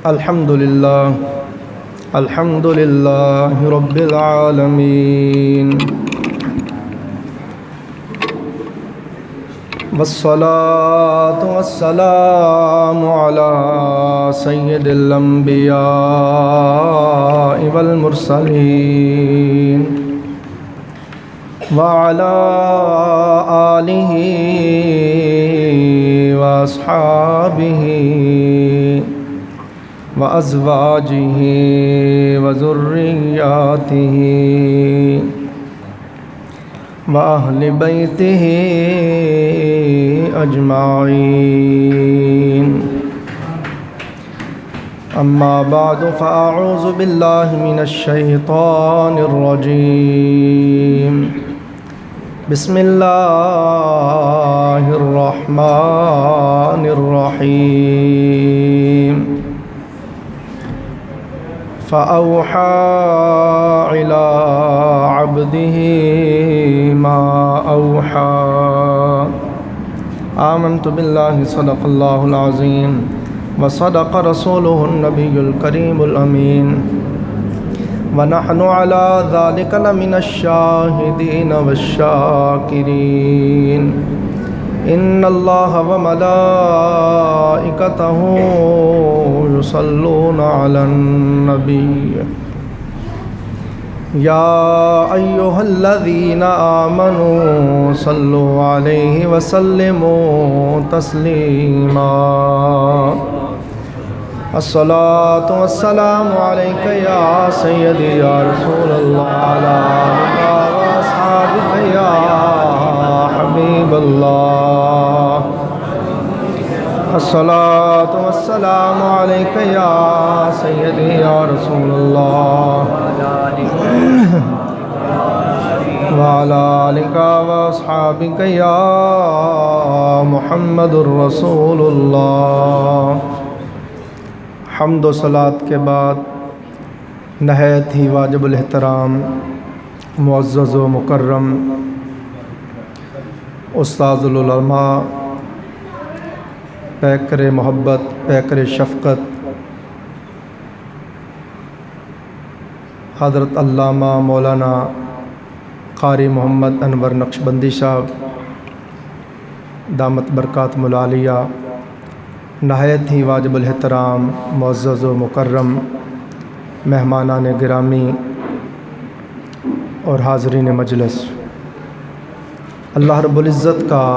الحمد للہ رب العالمین والصلاة والسلام علی سید الانبیاء والمرسلین وعلی آلہ واصحابہ وازواجہ وذریاتہ وأهل بيته أجمعين أما بعد فأعوذ بالله من الشيطان الرجيم بسم الله الرحمن الرحيم فأوحى إلى عبده ما أوحى آمنت بالله صدق الله العظيم وصدق رسوله النبي الكريم الأمين ونحن على ذلك لمن الشاهدين والشاكرين إن الله وملائكته يصلون على النبي يا أيها الذين آمنوا صلوا عليه وسلموا تسليما الصلاة والسلام عليك يا سيدي يا رسول الله على آلك وأصحابك يا حبيب الله الصلاة والسلام عليك يا سيدي يا رسول الله وعلى آلك وأصحابك يا محمد رسول الله حمد و صلاۃ کے بعد نہایت ہی واجب الاحترام معزز و مکرم استاذ العلماء پیکر محبت پیکر شفقت حضرت علامہ مولانا قاری محمد انور نقشبندی صاحب دامت برکات ملالیہ، نہایت ہی واجب الاحترام معزز و مکرم مہمانان گرامی اور حاضرین مجلس، اللہ رب العزت کا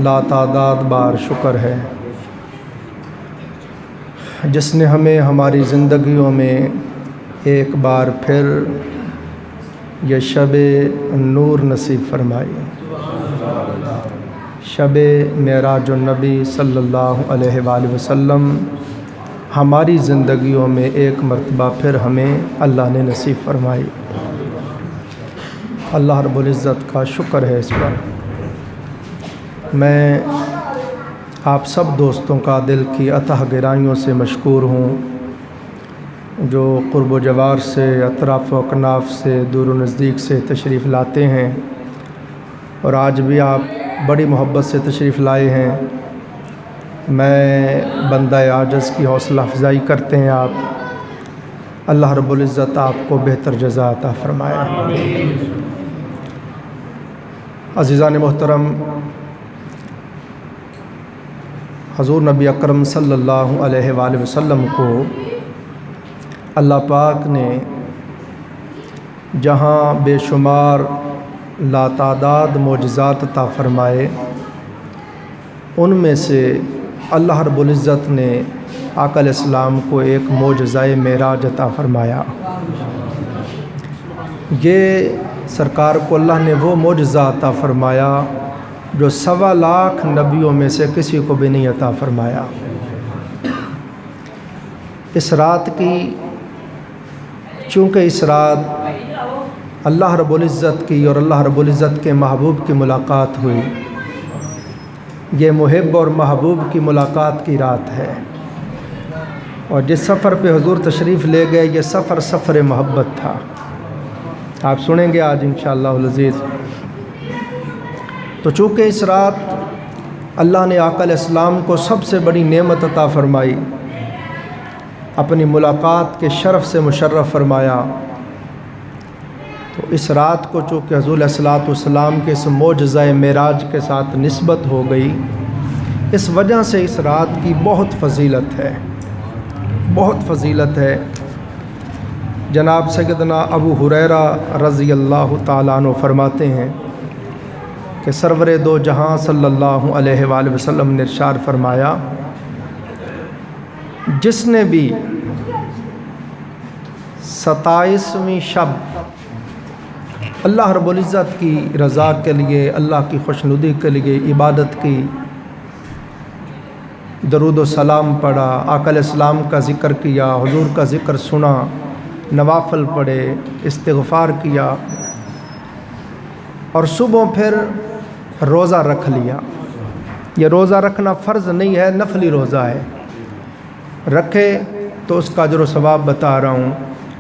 لاتعداد بار شکر ہے جس نے ہمیں ہماری زندگیوں میں ایک بار پھر یہ شب نور نصیب فرمائی، شب معراج النبی صلی اللہ علیہ وآلہ وسلم ہماری زندگیوں میں ایک مرتبہ پھر ہمیں اللہ نے نصیب فرمائی۔ اللہ رب العزت کا شکر ہے اس پر۔ میں آپ سب دوستوں کا دل کی اتہ گہرائیوں سے مشکور ہوں جو قرب و جوار سے، اطراف و اکناف سے، دور و نزدیک سے تشریف لاتے ہیں، اور آج بھی آپ بڑی محبت سے تشریف لائے ہیں۔ میں بندہ عاجز کی حوصلہ افزائی کرتے ہیں آپ، اللہ رب العزت آپ کو بہتر جزا عطا فرمائے۔ عزیزان محترم، حضور نبی اکرم صلی اللہ علیہ وآلہ وسلم کو اللہ پاک نے جہاں بے شمار لاتعداد معجزات عطا فرمائے، ان میں سے اللہ رب العزت نے آقا علیہ السلام کو ایک معجزہ معراج عطا فرمایا۔ یہ سرکار کو اللہ نے وہ معجزہ عطا فرمایا جو 1.25 لاکھ نبیوں میں سے کسی کو بھی نہیں عطا فرمایا۔ اس رات کی، چونکہ اس رات اللہ رب العزت کی اور اللہ رب العزت کے محبوب کی ملاقات ہوئی، یہ محب اور محبوب کی ملاقات کی رات ہے، اور جس سفر پہ حضور تشریف لے گئے یہ سفر سفر محبت تھا۔ آپ سنیں گے آج انشاءاللہ العزیز۔ تو چونکہ اس رات اللہ نے آقا علیہ السلام کو سب سے بڑی نعمت عطا فرمائی، اپنی ملاقات کے شرف سے مشرف فرمایا۔ تو اس رات کو چونکہ حضور علیہ الصلوۃ والسلام کے اس معجزہ معراج کے ساتھ نسبت ہو گئی، اس وجہ سے اس رات کی بہت فضیلت ہے، بہت فضیلت ہے۔ جناب سیدنا ابو ہریرہ رضی اللہ تعالیٰ عنہ فرماتے ہیں کہ سرور دو جہاں صلی اللہ علیہ وآلہ وسلم نے ارشاد فرمایا، جس نے بھی 27ویں شب اللہ رب العزت کی رضا کے لیے، اللہ کی خوشنودی کے لیے عبادت کی، درود و سلام پڑھا، آقا علیہ السلام کا ذکر کیا، حضور کا ذکر سنا، نوافل پڑھے، استغفار کیا، اور صبح پھر روزہ رکھ لیا۔ یہ روزہ رکھنا فرض نہیں ہے، نفلی روزہ ہے، رکھے تو اس کا اجر و ثواب بتا رہا ہوں۔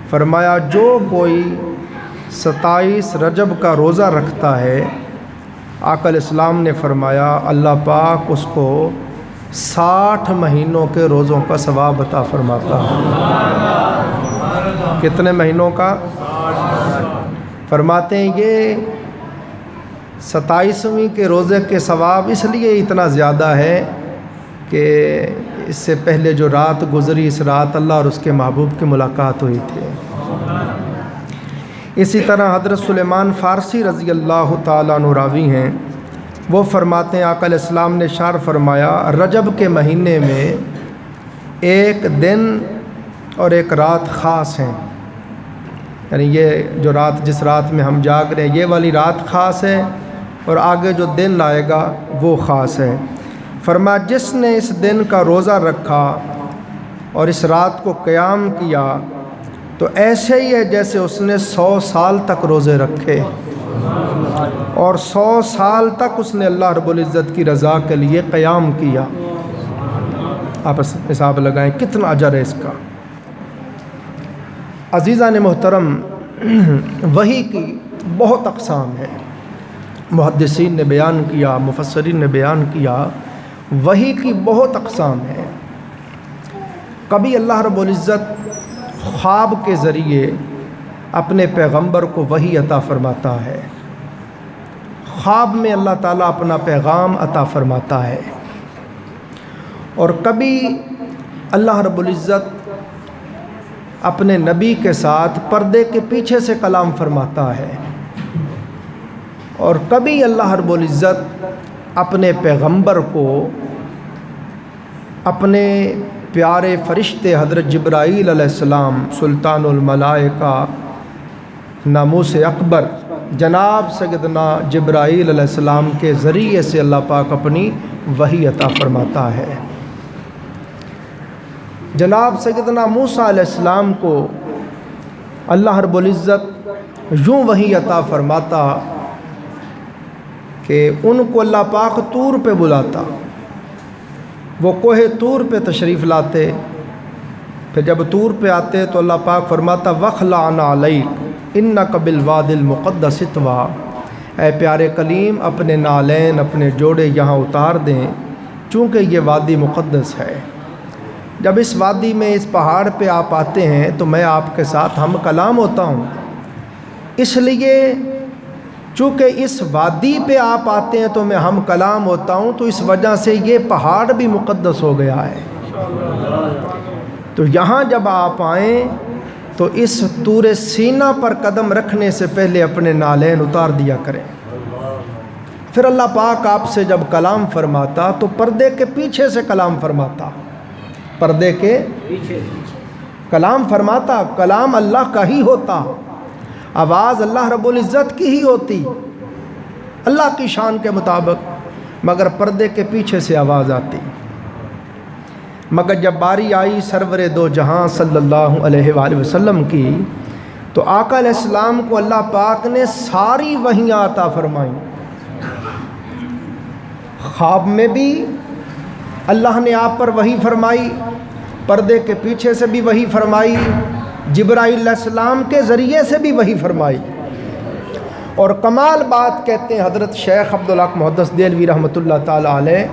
فرمایا جو کوئی 27 رجب کا روزہ رکھتا ہے، آقا علیہ السلام نے فرمایا اللہ پاک اس کو 60 مہینوں کے روزوں کا ثواب عطا فرماتا ہے۔ کتنے مہینوں کا؟ فرماتے ہیں یہ 27ویں کے روزے کے ثواب اس لیے اتنا زیادہ ہے کہ اس سے پہلے جو رات گزری، اس رات اللہ اور اس کے محبوب کی ملاقات ہوئی تھی۔ اسی طرح حضرت سلیمان فارسی رضی اللہ تعالیٰ عنہ راوی ہیں، وہ فرماتے ہیں آقا علیہ السلام نے اشارہ فرمایا رجب کے مہینے میں ایک دن اور ایک رات خاص ہیں، یعنی یہ جو رات جس رات میں ہم جاگ رہے ہیں یہ والی رات خاص ہے، اور آگے جو دن آئے گا وہ خاص ہے۔ فرمایا جس نے اس دن کا روزہ رکھا اور اس رات کو قیام کیا تو ایسے ہی ہے جیسے اس نے 100 سال تک روزے رکھے، اور 100 سال تک اس نے اللہ رب العزت کی رضا کے لیے قیام کیا۔ آپ حساب لگائیں کتنا اجر ہے اس کا۔ عزیزان محترم، وحی کی بہت اقسام ہے، محدثین نے بیان کیا، مفسرین نے بیان کیا، وحی کی بہت اقسام ہے۔ کبھی اللہ رب العزت خواب کے ذریعے اپنے پیغمبر کو وحی عطا فرماتا ہے، خواب میں اللہ تعالیٰ اپنا پیغام عطا فرماتا ہے، اور کبھی اللہ رب العزت اپنے نبی کے ساتھ پردے کے پیچھے سے کلام فرماتا ہے، اور کبھی اللہ رب العزت اپنے پیغمبر کو اپنے پیارے فرشتے حضرت جبرائیل علیہ السلام، سلطان الملائکہ، ناموس اکبر، جناب سیدنا جبرائیل علیہ السلام کے ذریعے سے اللہ پاک اپنی وحی عطا فرماتا ہے۔ جناب سیدنا موسیٰ علیہ السلام کو اللہ رب العزت یوں وحی عطا فرماتا کہ ان کو اللہ پاک طور پہ بلاتا، وہ کوہ طور پہ تشریف لاتے، پھر جب طور پہ آتے تو اللہ پاک فرماتا وَخْلَعْنَا عَلَيْكَ إِنَّكَ بِالْوَادِ الْمُقَدَّسِ طُوَىٰ، اے پیارے کلیم اپنے نالین، اپنے جوڑے یہاں اتار دیں چونکہ یہ وادی مقدس ہے۔ جب اس وادی میں، اس پہاڑ پہ آپ آتے ہیں تو میں آپ کے ساتھ ہم کلام ہوتا ہوں، اس لیے چونکہ اس وادی پہ آپ آتے ہیں تو میں ہم کلام ہوتا ہوں، تو اس وجہ سے یہ پہاڑ بھی مقدس ہو گیا ہے۔ تو یہاں جب آپ آئیں تو اس طور سینا پر قدم رکھنے سے پہلے اپنے نالین اتار دیا کریں۔ پھر اللہ پاک آپ سے جب کلام فرماتا تو پردے کے پیچھے سے کلام فرماتا، پردے کے پیچھے کلام فرماتا، کلام اللہ کا ہی ہوتا، آواز اللہ رب العزت کی ہی ہوتی، اللہ کی شان کے مطابق، مگر پردے کے پیچھے سے آواز آتی۔ مگر جب باری آئی سرور دو جہاں صلی اللہ علیہ وآلہ وسلم کی تو آقا علیہ السلام کو اللہ پاک نے ساری وحیاں عطا فرمائیں۔ خواب میں بھی اللہ نے آپ پر وحی فرمائی، پردے کے پیچھے سے بھی وحی فرمائی، جبرائیل علیہ السلام کے ذریعے سے بھی وحی فرمائی۔ اور کمال بات کہتے ہیں حضرت شیخ عبدالحق محدث دہلوی رحمۃ اللہ تعالیٰ علیہ،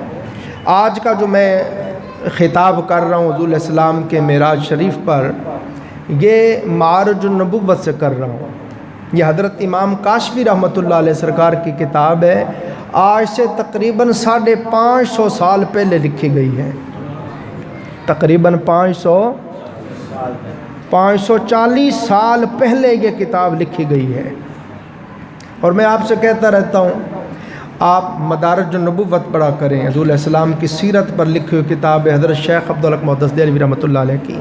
آج کا جو میں خطاب کر رہا ہوں حضور السلام کے معراج شریف پر، یہ معارج النبوت سے کر رہا ہوں۔ یہ حضرت امام کاشفی رحمۃ اللہ علیہ سرکار کی کتاب ہے، آج سے تقریباً 550 سال پہلے لکھی گئی ہے، تقریباً 540 سال پہلے یہ کتاب لکھی گئی ہے۔ اور میں آپ سے کہتا رہتا ہوں، آپ مدارج النبوت پڑھا کریں، حضور علیہ السلام کی سیرت پر لکھی ہوئی کتاب ہے حضرت شیخ عبدالحق محدث دہلوی رحمۃ اللہ علیہ کی۔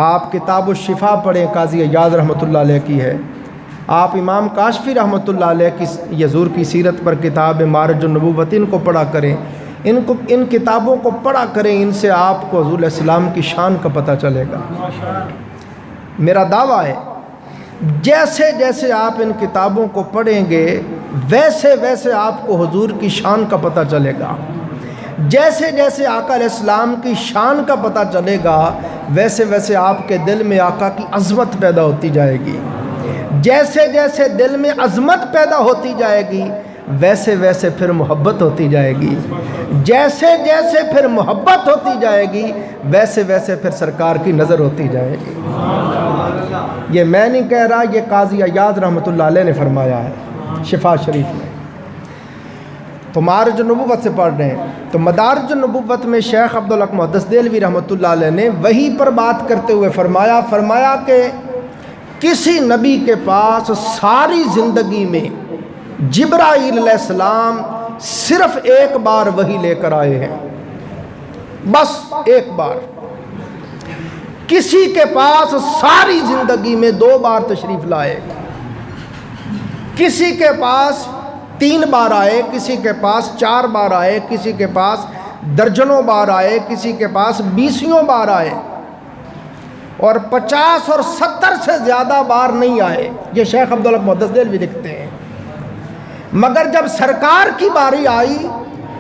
آپ کتاب الشفا پڑھیں، قاضی عیاض رحمۃ اللہ علیہ کی ہے۔ آپ امام کاشفی رحمۃ اللہ علیہ کی حضور کی سیرت پر کتاب معارج النبوت، ان کو پڑھا کریں، ان کتابوں کو پڑھا کریں، ان سے آپ کو حضور علیہ السلام کی شان کا پتہ چلے گا۔ میرا دعویٰ ہے جیسے جیسے آپ ان کتابوں کو پڑھیں گے ویسے ویسے آپ کو حضور کی شان کا پتہ چلے گا، جیسے جیسے آقا علیہ السلام کی شان کا پتہ چلے گا ویسے ویسے آپ کے دل میں آقا کی عظمت پیدا ہوتی جائے گی، جیسے جیسے دل میں عظمت پیدا ہوتی جائے گی ویسے ویسے پھر محبت ہوتی جائے گی، جیسے جیسے پھر محبت ہوتی جائے گی ویسے ویسے پھر سرکار کی نظر ہوتی جائے گی۔ یہ میں نہیں کہہ رہا، یہ قاضی عیاض رحمۃ اللہ علیہ نے فرمایا ہے شفا شریف میں۔ تو معارج النبوت سے پڑھ رہے ہیں، تو مدارج النبوت میں شیخ عبدالحق محدث دہلوی رحمۃ اللہ علیہ نے وہی پر بات کرتے ہوئے فرمایا کہ کسی نبی کے پاس ساری زندگی میں جبرائیل علیہ السلام صرف ایک بار وحی لے کر آئے ہیں، بس ایک بار۔ کسی کے پاس ساری زندگی میں 2 بار تشریف لائے، کسی کے پاس 3 بار آئے، کسی کے پاس 4 بار آئے، کسی کے پاس درجنوں بار آئے، کسی کے پاس 20 بار آئے، اور 50 اور 70 سے زیادہ بار نہیں آئے۔ یہ شیخ عبدالحق محدث دہلوی لکھتے ہیں۔ مگر جب سرکار کی باری آئی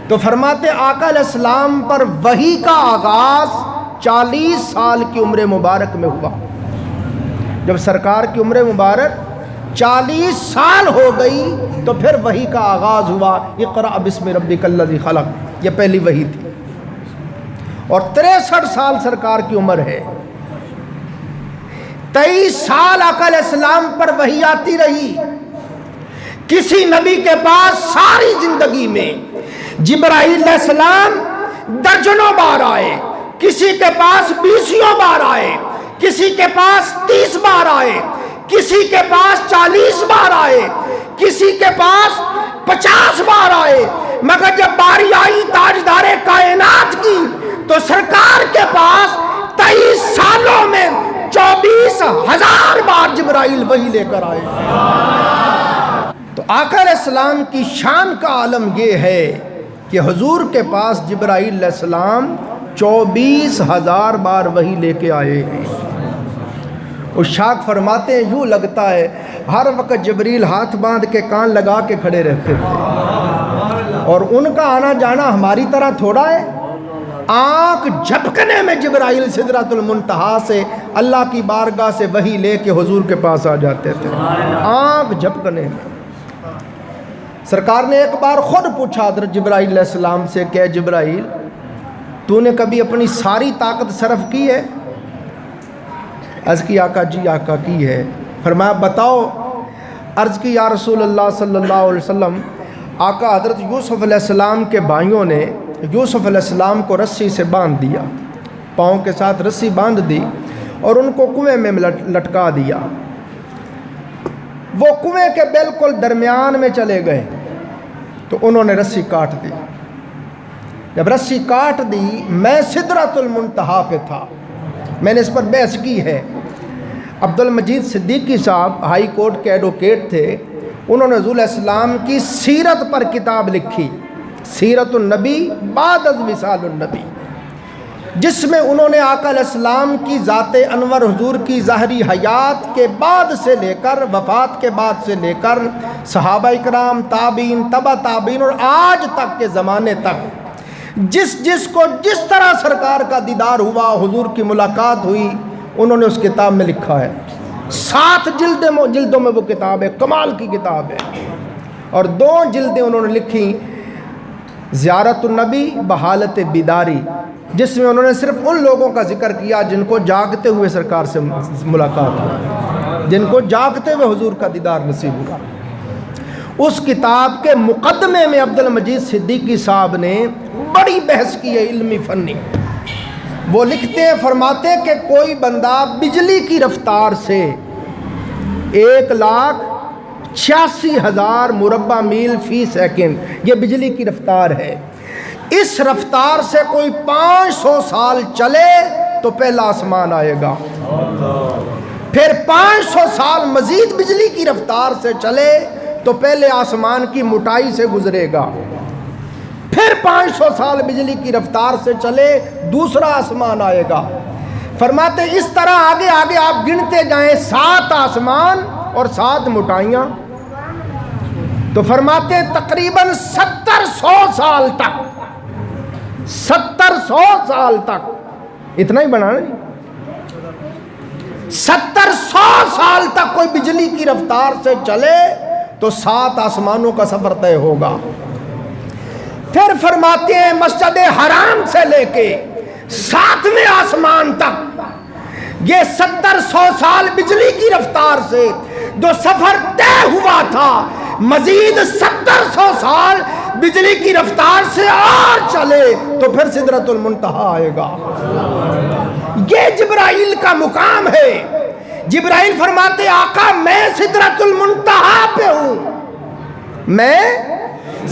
تو فرماتے آقا علیہ السلام پر وحی کا آغاز 40 سال کی عمر مبارک میں ہوا۔ جب سرکار کی عمر مبارک 40 سال ہو گئی تو پھر وحی کا آغاز ہوا، اقرأ بسم ربک الذی خلق، یہ پہلی وحی تھی۔ اور 63 سال سرکار کی عمر ہے، 23 سال آقا علیہ السلام پر وحی آتی رہی۔ کسی نبی کے پاس ساری زندگی میں جبرائیل علیہ السلام درجنوں بار آئے، کسی کے پاس 20 بار آئے، کسی کے پاس 30 بار آئے، کسی کے پاس 40 بار آئے، کسی کے پاس 50 بار آئے۔ مگر جب باری آئی تاجدار کائنات کی تو سرکار کے پاس 23 سالوں میں 24,000 بار جبرائیل وحی لے کر آئے۔ تو آقا علیہ السلام کی شان کا عالم یہ ہے کہ حضور کے پاس جبرائیل علیہ السلام 24,000 بار وحی لے کے آئے ہیں۔ اشاق فرماتے ہیں یوں لگتا ہے ہر وقت جبریل ہاتھ باندھ کے کان لگا کے کھڑے رہتے تھے، اور ان کا آنا جانا ہماری طرح تھوڑا ہے۔ آنکھ جھپکنے میں جبرائیل سدرۃ المنتہا سے اللہ کی بارگاہ سے وحی لے کے حضور کے پاس آ جاتے تھے، آنکھ جھپکنے میں۔ سرکار نے ایک بار خود پوچھا حضرت جبرائیل علیہ السلام سے کہ جبرائیل تو نے کبھی اپنی ساری طاقت صرف کی ہے؟ عرض کی آقا جی آقا کی ہے۔ فرمایا بتاؤ؟ عرض کی یا رسول اللہ صلی اللہ علیہ وسلم، آقا حضرت یوسف علیہ السلام کے بھائیوں نے یوسف علیہ السلام کو رسی سے باندھ دیا، پاؤں کے ساتھ رسی باندھ دی اور ان کو کنویں میں لٹکا دیا۔ وہ کنویں کے بالکل درمیان میں چلے گئے تو انہوں نے رسی کاٹ دی۔ جب رسی کاٹ دی میں سدرۃ المنتہا پہ تھا، میں نے اس پر بحث کی ہے۔ عبد المجید صدیقی صاحب ہائی کورٹ کے ایڈوکیٹ تھے، انہوں نے حضور علیہ السلام کی سیرت پر کتاب لکھی، سیرت النبی بعد از وصال النبی، جس میں انہوں نے آقا علیہ السلام کی ذات انور حضور کی ظاہری حیات کے بعد سے لے کر وفات کے بعد سے لے کر صحابہ اکرام، تابعین، تبع تابعین اور آج تک کے زمانے تک جس کو جس طرح سرکار کا دیدار ہوا، حضور کی ملاقات ہوئی، انہوں نے اس کتاب میں لکھا ہے۔ 7 جلدوں میں وہ کتاب ہے، کمال کی کتاب ہے، اور 2 جلدیں انہوں نے لکھی زیارت النبی بحالت بیداری، جس میں انہوں نے صرف ان لوگوں کا ذکر کیا جن کو جاگتے ہوئے سرکار سے ملاقات ہوئی، جن کو جاگتے ہوئے حضور کا دیدار نصیب ہوا۔ اس کتاب کے مقدمے میں عبد المجید صدیقی صاحب نے بڑی بحث کی ہے علمی فنی۔ وہ لکھتے ہیں، فرماتے ہیں کہ کوئی بندہ بجلی کی رفتار سے 1,86,000 مربع میل فی سیکنڈ، یہ بجلی کی رفتار ہے، اس رفتار سے کوئی 500 سال چلے تو پہلا آسمان آئے گا، پھر 500 سال مزید بجلی کی رفتار سے چلے تو پہلے آسمان کی موٹائی سے گزرے گا، پھر 500 سال بجلی کی رفتار سے چلے دوسرا آسمان آئے گا۔ فرماتے اس طرح آگے آگے آپ گنتے جائیں 7 آسمان اور 7 موٹائیاں، تو فرماتے تقریباً 700 سال تک، 700 سال تک، اتنا ہی بنا نہیں، 700 سال تک کوئی بجلی کی رفتار سے چلے تو 7 آسمانوں کا سفر طے ہوگا۔ پھر فرماتے ہیں مسجد حرام سے لے کے 7ویں آسمان تک، یہ 700 سال بجلی کی رفتار سے جو سفر طے ہوا تھا، مزید 700 سال بجلی کی رفتار سے اور چلے تو پھر سدرۃ المنتہا آئے گا۔ یہ جبرائیل کا مقام ہے۔ جبرائیل فرماتے آقا میں سدرۃ المنتہا پہ ہوں، میں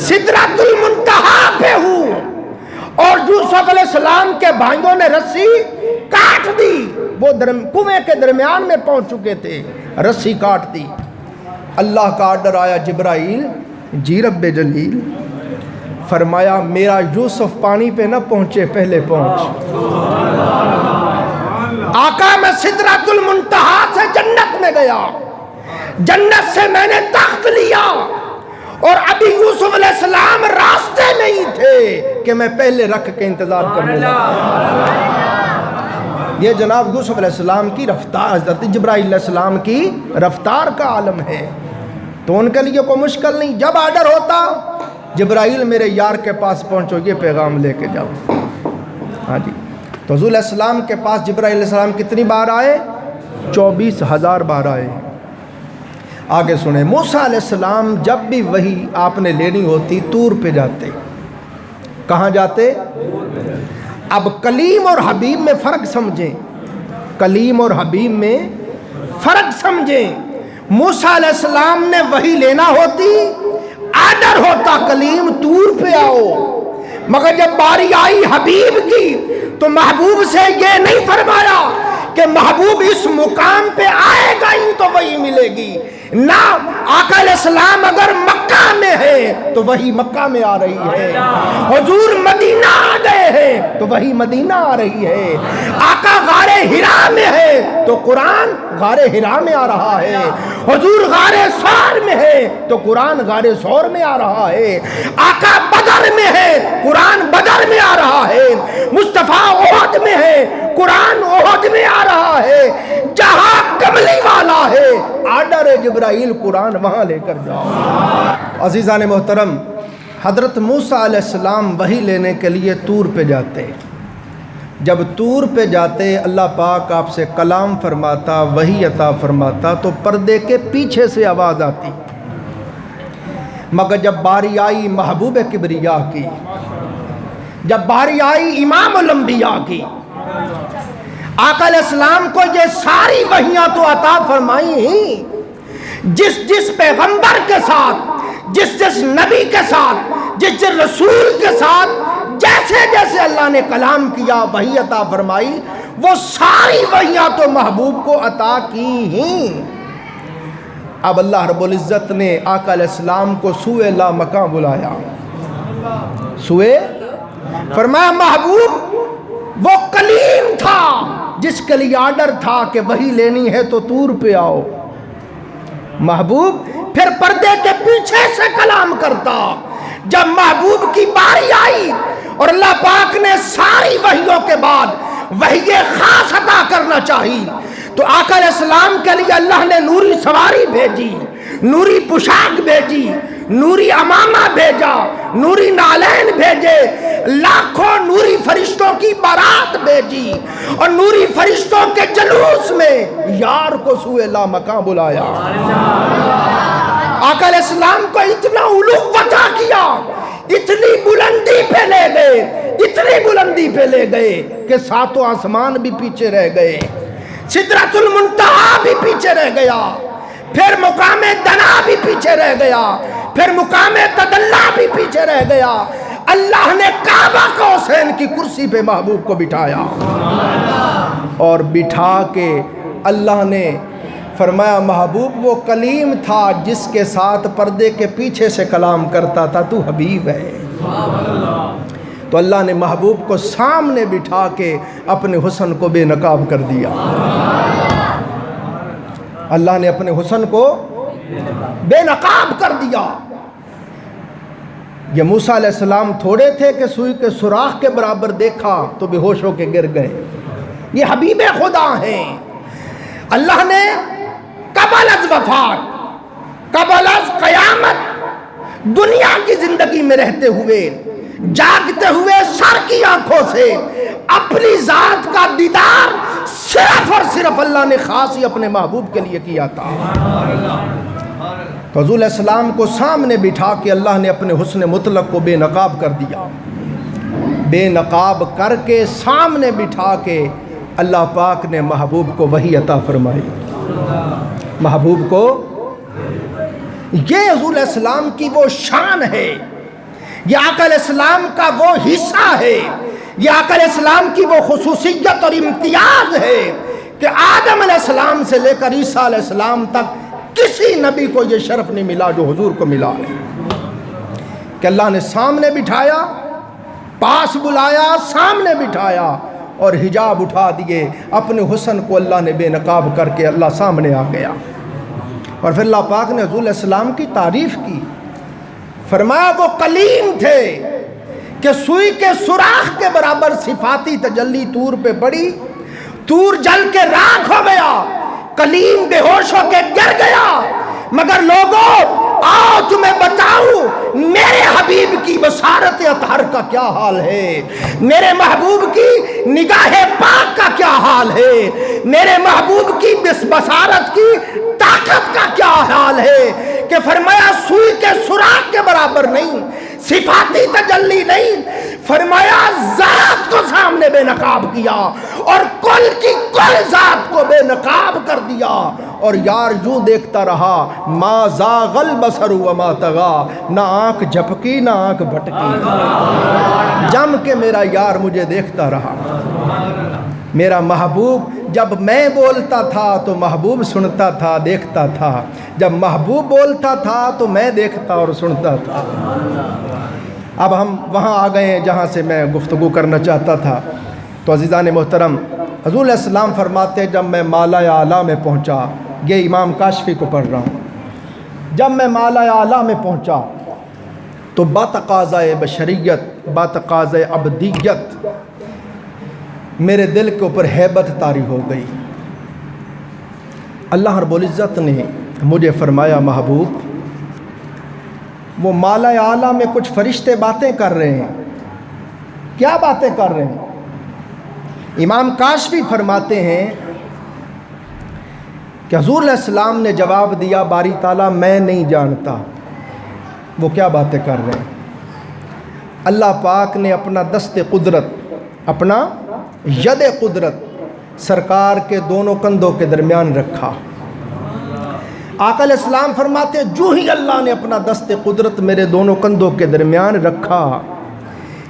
سدرۃ المنتہا پہ ہوں، اور یوسف علیہ السلام کے بھائیوں نے رسی کاٹ دی، وہ کنویں کے درمیان میں پہنچ چکے تھے، رسی کاٹ دی۔ اللہ کا آرڈر آیا، جبرائیل جی رب جلیل، فرمایا میرا یوسف پانی پہ نہ پہنچے پہلے پہنچ۔ آقا میں سدرۃ المنتہا سے جنت میں گیا، جنت سے میں نے تخت لیا، اور ابھی یوسف علیہ السلام راستے میں ہی تھے کہ میں پہلے رکھ کے انتظار کرنے لگا۔ یہ جناب یوسف علیہ السلام کی رفتار، حضرت جبرائیل علیہ السلام کی رفتار کا عالم ہے، تو ان کے لیے کوئی مشکل نہیں۔ جب آرڈر ہوتا جبرائیل میرے یار کے پاس پہنچو، یہ پیغام لے کے جاؤ۔ ہاں جی، تو حضور علیہ السلام کے پاس جبرائیل علیہ السلام کتنی بار آئے؟ 24,000 بار آئے۔ آگے سنیں، موسیٰ علیہ السلام جب بھی وحی آپ نے لینی ہوتی طور پہ جاتے۔ کہاں جاتے؟ اب کلیم اور حبیب میں فرق سمجھیں، کلیم اور حبیب میں فرق سمجھیں۔ موسیٰ علیہ السلام نے وحی لینا ہوتی، آرڈر ہوتا کلیم طور پہ آؤ، مگر جب باری آئی حبیب کی تو محبوب سے یہ نہیں فرمایا کہ محبوب اس مقام پہ آئے گا ہی تو وہی ملے گی، نہ آقا علیہ السلام اگر مکہ میں ہے تو وہی مکہ میں آ رہی ہے، حضور مدینہ آ گئے ہیں تو وہی مدینہ آ رہی ہے، آقا غار حرا میں ہے تو قرآن غار حرا میں آ رہا ہے، حضور غار ثور میں ہے تو قرآن غار ثور میں آ رہا ہے، آقا بدر میں ہے قرآن بدر میں آ رہا ہے، مصطفیٰ احد میں ہے قرآن احد میں آ رہا ہے، جہاں کملی والا ہے آرڈر جبرائیل قرآن وہاں لے کر جاؤ۔ عزیزان محترم، حضرت موسیٰ علیہ السلام وحی لینے کے لیے طور پہ جاتے، جب طور پہ جاتے اللہ پاک آپ سے کلام فرماتا، وحی عطا فرماتا، تو پردے کے پیچھے سے آواز آتی، مگر جب باری آئی محبوب کبریا کی، جب باری آئی امام الانبیاء کی، آقا علیہ السلام کو یہ ساری وحیاں تو عطا فرمائی ہیں، جس جس پیغمبر کے ساتھ، جس جس نبی کے ساتھ، جس جس رسول کے ساتھ جیسے جیسے اللہ نے کلام کیا وحی عطا فرمائی، وہ ساری وحیاں تو محبوب کو عطا کی ہیں۔ اب اللہ رب العزت نے آقا علیہ السلام کو سوئے لا مکان بلایا، سوئے فرمایا محبوب وہ کلیم تھا جس کے لیے آرڈر تھا کہ وحی لینی ہے تو طور پہ آؤ، محبوب پھر پردے کے پیچھے سے کلام کرتا۔ جب محبوب کی باری آئی اور اللہ پاک نے ساری وحیوں کے بعد وحی خاص عطا کرنا چاہی، تو آقا علیہ السلام کے لیے اللہ نے نوری سواری بھیجی، نوری پوشاک بھیجی، نوری امامہ بھیجا، نوری نالین بھیجے، لاکھوں نوری فرشتوں کی بارات بھیجی، اور نوری فرشتوں کے جلوس میں یار کو سوئے لا مکان بلایا۔ آقا علیہ السلام کو اتنا علو عطا کیا، اتنی بلندی پہ لے گئے، اتنی بلندی پہ لے گئے کہ ساتوں آسمان بھی پیچھے رہ گئے، سدرۃ المنتہا بھی پیچھے رہ گیا، پھر مقام دنا بھی پیچھے رہ گیا، پھر مقام تدلی بھی پیچھے رہ گیا۔ اللہ نے کعبہ قوسین کی کرسی پہ محبوب کو بٹھایا، اور بٹھا کے اللہ نے فرمایا محبوب وہ کلیم تھا جس کے ساتھ پردے کے پیچھے سے کلام کرتا تھا، تو حبیب ہے۔ تو اللہ نے محبوب کو سامنے بٹھا کے اپنے حسن کو بے نقاب کر دیا۔ اللہ نے اپنے حسن کو بے نقاب کر دیا۔ یہ موسیٰ علیہ السلام تھوڑے تھے کہ سوئی کے سوراخ کے برابر دیکھا تو بے ہوش ہو کے گر گئے، یہ حبیب خدا ہیں۔ اللہ نے قبل از وفات، قبل از قیامت، دنیا کی زندگی میں رہتے ہوئے، جاگتے ہوئے سر کی آنکھوں سے اپنی ذات کا دیدار صرف اور صرف اللہ نے خاص ہی اپنے محبوب کے لیے کیا تھا۔ تو حضور علیہ السلام کو سامنے بٹھا کے اللہ نے اپنے حسن مطلق کو بے نقاب کر دیا۔ بے نقاب کر کے سامنے بٹھا کے اللہ پاک نے محبوب کو وحی عطا فرمائی۔ محبوب کو یہ حضور علیہ السلام کی وہ شان ہے، یہ آقا علیہ السلام کا وہ حصہ ہے، یہ آقا علیہ السلام کی وہ خصوصیت اور امتیاز ہے کہ آدم علیہ السلام سے لے کر عیسیٰ علیہ السلام تک کسی نبی کو یہ شرف نہیں ملا جو حضور کو ملا ہے، کہ اللہ نے سامنے بٹھایا، پاس بلایا، سامنے بٹھایا، اور حجاب اٹھا دیے، اپنے حسن کو اللہ نے بے نقاب کر کے اللہ سامنے آ گیا۔ اور پھر اللہ پاک نے حضور علیہ السلام کی تعریف کی، فرمایا وہ کلیم تھے کہ سوئی کے سوراخ کے برابر صفاتی تجلی طور پہ پڑی، طور جل کے راکھ ہو گیا، کلیم بے ہوش ہو کے گر گیا، مگر لوگوں آؤ تمہیں بتاؤں میرے حبیب کی بصارت اطہر کا کیا حال ہے، میرے محبوب کی نگاہ پاک کا کیا حال ہے، میرے محبوب کی بصارت کی طاقت کا کیا حال ہے، کہ فرمایا سوئی کے سوراخ کے برابر نہیں، صفاتی تجلی نہیں، فرمایا ذات کو سامنے بے نقاب کیا، اور کل کی کل ذات کو بے نقاب کر دیا، اور یار یوں دیکھتا رہا، ما زاغ البصر وما طغا، نہ آنکھ جھپکی نہ آنکھ بھٹکی، جم کے میرا یار مجھے دیکھتا رہا۔ میرا محبوب جب میں بولتا تھا تو محبوب سنتا تھا، دیکھتا تھا، جب محبوب بولتا تھا تو میں دیکھتا اور سنتا تھا۔ اب ہم وہاں آ گئے ہیں جہاں سے میں گفتگو کرنا چاہتا تھا۔ تو عزیزان محترم، حضور علیہ السلام فرماتے جب میں مالا اعلیٰ میں پہنچا، یہ امام کاشفی کو پڑھ رہا ہوں، جب میں مالا اعلیٰ میں پہنچا تو بتقاضۂ بشریت، بتقاضۂ عبدیت میرے دل کے اوپر ہیبت طاری ہو گئی۔ اللہ رب العزت نے مجھے فرمایا محبوب وہ مالا اعلیٰ میں کچھ فرشتے باتیں کر رہے ہیں، کیا باتیں کر رہے ہیں؟ امام کاشفی فرماتے ہیں کہ حضور علیہ السلام نے جواب دیا باری تعالیٰ میں نہیں جانتا وہ کیا باتیں کر رہے ہیں۔ اللہ پاک نے اپنا دست قدرت، اپنا ید قدرت سرکار کے دونوں کندھوں کے درمیان رکھا۔ آقا علیہ السلام فرماتے ہیں جو ہی اللہ نے اپنا دست قدرت میرے دونوں کندھوں کے درمیان رکھا،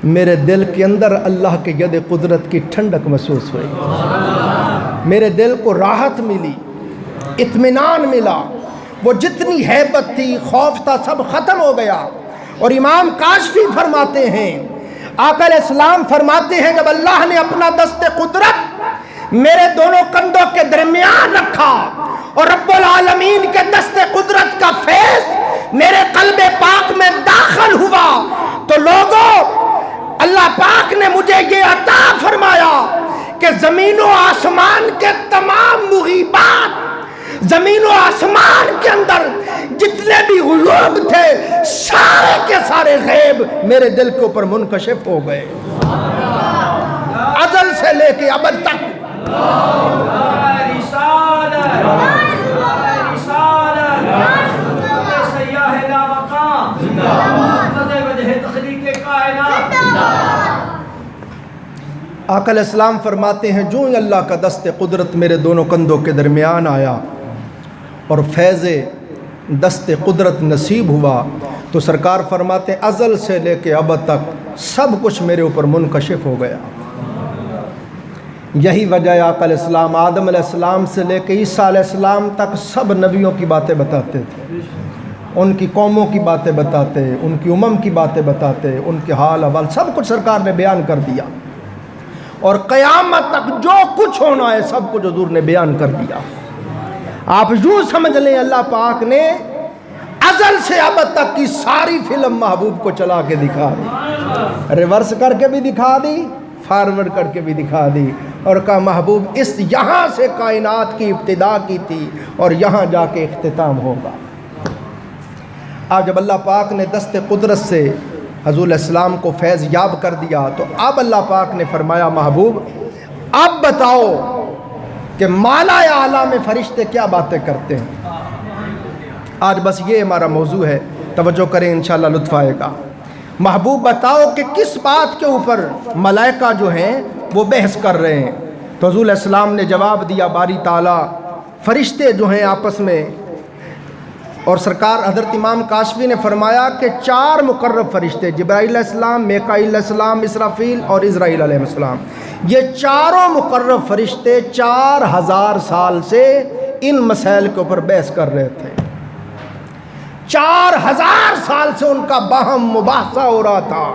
میرے دل کے اندر اللہ کے ید قدرت کی ٹھنڈک محسوس ہوئی، میرے دل کو راحت ملی، اطمینان ملا، وہ جتنی ہیبت تھی، خوف تھا، سب ختم ہو گیا۔ اور امام کاشفی فرماتے ہیں، آقا علیہ السلام فرماتے ہیں جب اللہ نے اپنا دست قدرت میرے دونوں کندھوں کے درمیان رکھا اور رب العالمین کے دست قدرت کا فیض میرے قلب پاک میں داخل ہوا تو لوگوں اللہ پاک نے مجھے یہ عطا فرمایا کہ زمین و آسمان کے تمام مغیبات، زمین و آسمان کے اندر جتنے بھی غیوب تھے سارے کے سارے غیب میرے دل کے اوپر منکشف ہو گئے، ازل سے لے کے ابد تک۔ آقا علیہ السلام فرماتے ہیں جو ہی اللہ کا دست قدرت میرے دونوں کندھوں کے درمیان آیا اور فیض دست قدرت نصیب ہوا تو سرکار فرماتے ہیں ازل سے لے کے ابد تک سب کچھ میرے اوپر منکشف ہو گیا۔ یہی وجہ ہے آقا علیہ السلام آدم علیہ السلام سے لے کے عیسیٰ علیہ السلام تک سب نبیوں کی باتیں بتاتے تھے، ان کی قوموں کی باتیں بتاتے، ان کی امم کی باتیں بتاتے، ان کے حال احوال سب کچھ سرکار نے بیان کر دیا، اور قیامت تک جو کچھ ہونا ہے سب کچھ حضور نے بیان کر دیا۔ آپ یوں سمجھ لیں اللہ پاک نے ازل سے ابد تک کی ساری فلم محبوب کو چلا کے دکھا دی، ریورس کر کے بھی دکھا دی، فارورڈ کر کے بھی دکھا دی، اور کہا محبوب اس یہاں سے کائنات کی ابتدا کی تھی اور یہاں جا کے اختتام ہوگا۔ آج جب اللہ پاک نے دست قدرت سے حضور علیہ السلام کو فیض یاب کر دیا تو اب اللہ پاک نے فرمایا محبوب اب بتاؤ کہ مالا اعلیٰ میں فرشتے کیا باتیں کرتے ہیں۔ آج بس یہ ہمارا موضوع ہے، توجہ کریں انشاءاللہ لطف آئے گا۔ محبوب بتاؤ کہ کس بات کے اوپر ملائکہ جو ہیں وہ بحث کر رہے ہیں۔ تو حضور علیہ السلام نے جواب دیا باری تعالیٰ فرشتے جو ہیں آپس میں، اور سرکار حضرت امام کاشفی نے فرمایا کہ 4 مقرب فرشتے جبرائیل علیہ السلام، میکائیل علیہ السلام، اسرافیل اور عزرائیل علیہ السلام، یہ چاروں مقرب فرشتے 4000 سال سے ان مسائل کے اوپر بحث کر رہے تھے۔ 4000 سال سے ان کا باہم مباحثہ ہو رہا تھا،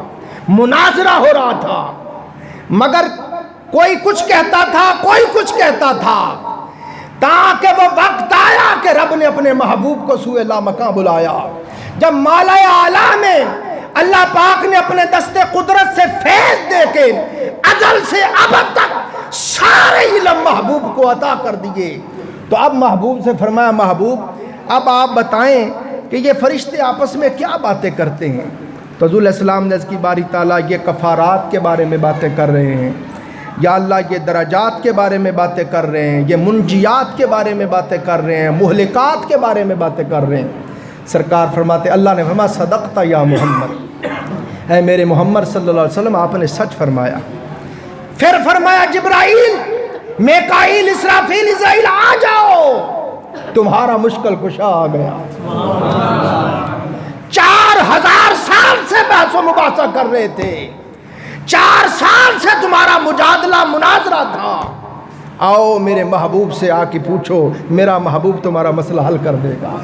مناظرہ ہو رہا تھا، مگر کوئی کچھ کہتا تھا، کوئی کچھ کہتا تھا، تاکہ وہ وقت آیا کہ رب نے اپنے محبوب کو سوئے لامکاں بلایا۔ جب مالا اعلیٰ میں اللہ پاک نے اپنے دست قدرت سے فیض دے کے ازل سے ابد تک سارے علم محبوب کو عطا کر دیے تو اب محبوب سے فرمایا محبوب اب آپ بتائیں کہ یہ فرشتے آپس میں کیا باتیں کرتے ہیں۔ تو حضور علیہ السلام نے اس کی باری تعالیٰ یہ کفارات کے بارے میں باتیں کر رہے ہیں، یا اللہ یہ درجات کے بارے میں باتیں کر رہے ہیں، یہ منجیات کے بارے میں باتیں کر رہے ہیں، مہلکات کے بارے میں باتیں کر رہے ہیں۔ سرکار فرماتے اللہ نے فرمایا صدقت یا محمد، اے میرے محمد صلی اللہ علیہ وسلم آپ نے سچ فرمایا۔ پھر فرمایا جبرائیل، میکائیل، اسرافیل، عزرائیل آ جاؤ، تمہارا مشکل کشا آ گیا۔ 4000 سال سے بحث و مباحثہ کر رہے تھے، 4 سال سے تمہارا مجادلہ مناظرہ تھا، آؤ میرے محبوب سے آ کے پوچھو، میرا محبوب تمہارا مسئلہ حل کر دے گا۔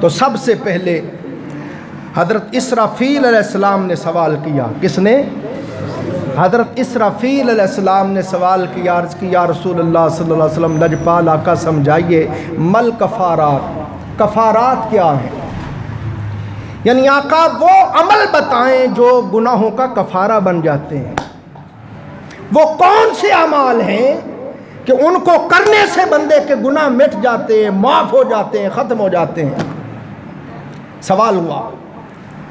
تو سب سے پہلے حضرت اسرافیل علیہ السلام نے سوال کیا۔ کس نے؟ حضرت اسرافیل علیہ السلام نے سوال کیا، عرض کی یا رسول اللہ صلی اللہ علیہ وسلم لجپال آقا سمجھائیے مل کفارات، کفارات کیا ہیں؟ یعنی آقا وہ عمل بتائیں جو گناہوں کا کفارہ بن جاتے ہیں، وہ کون سے اعمال ہیں کہ ان کو کرنے سے بندے کے گناہ مٹ جاتے ہیں، معاف ہو جاتے ہیں، ختم ہو جاتے ہیں۔ سوال ہوا۔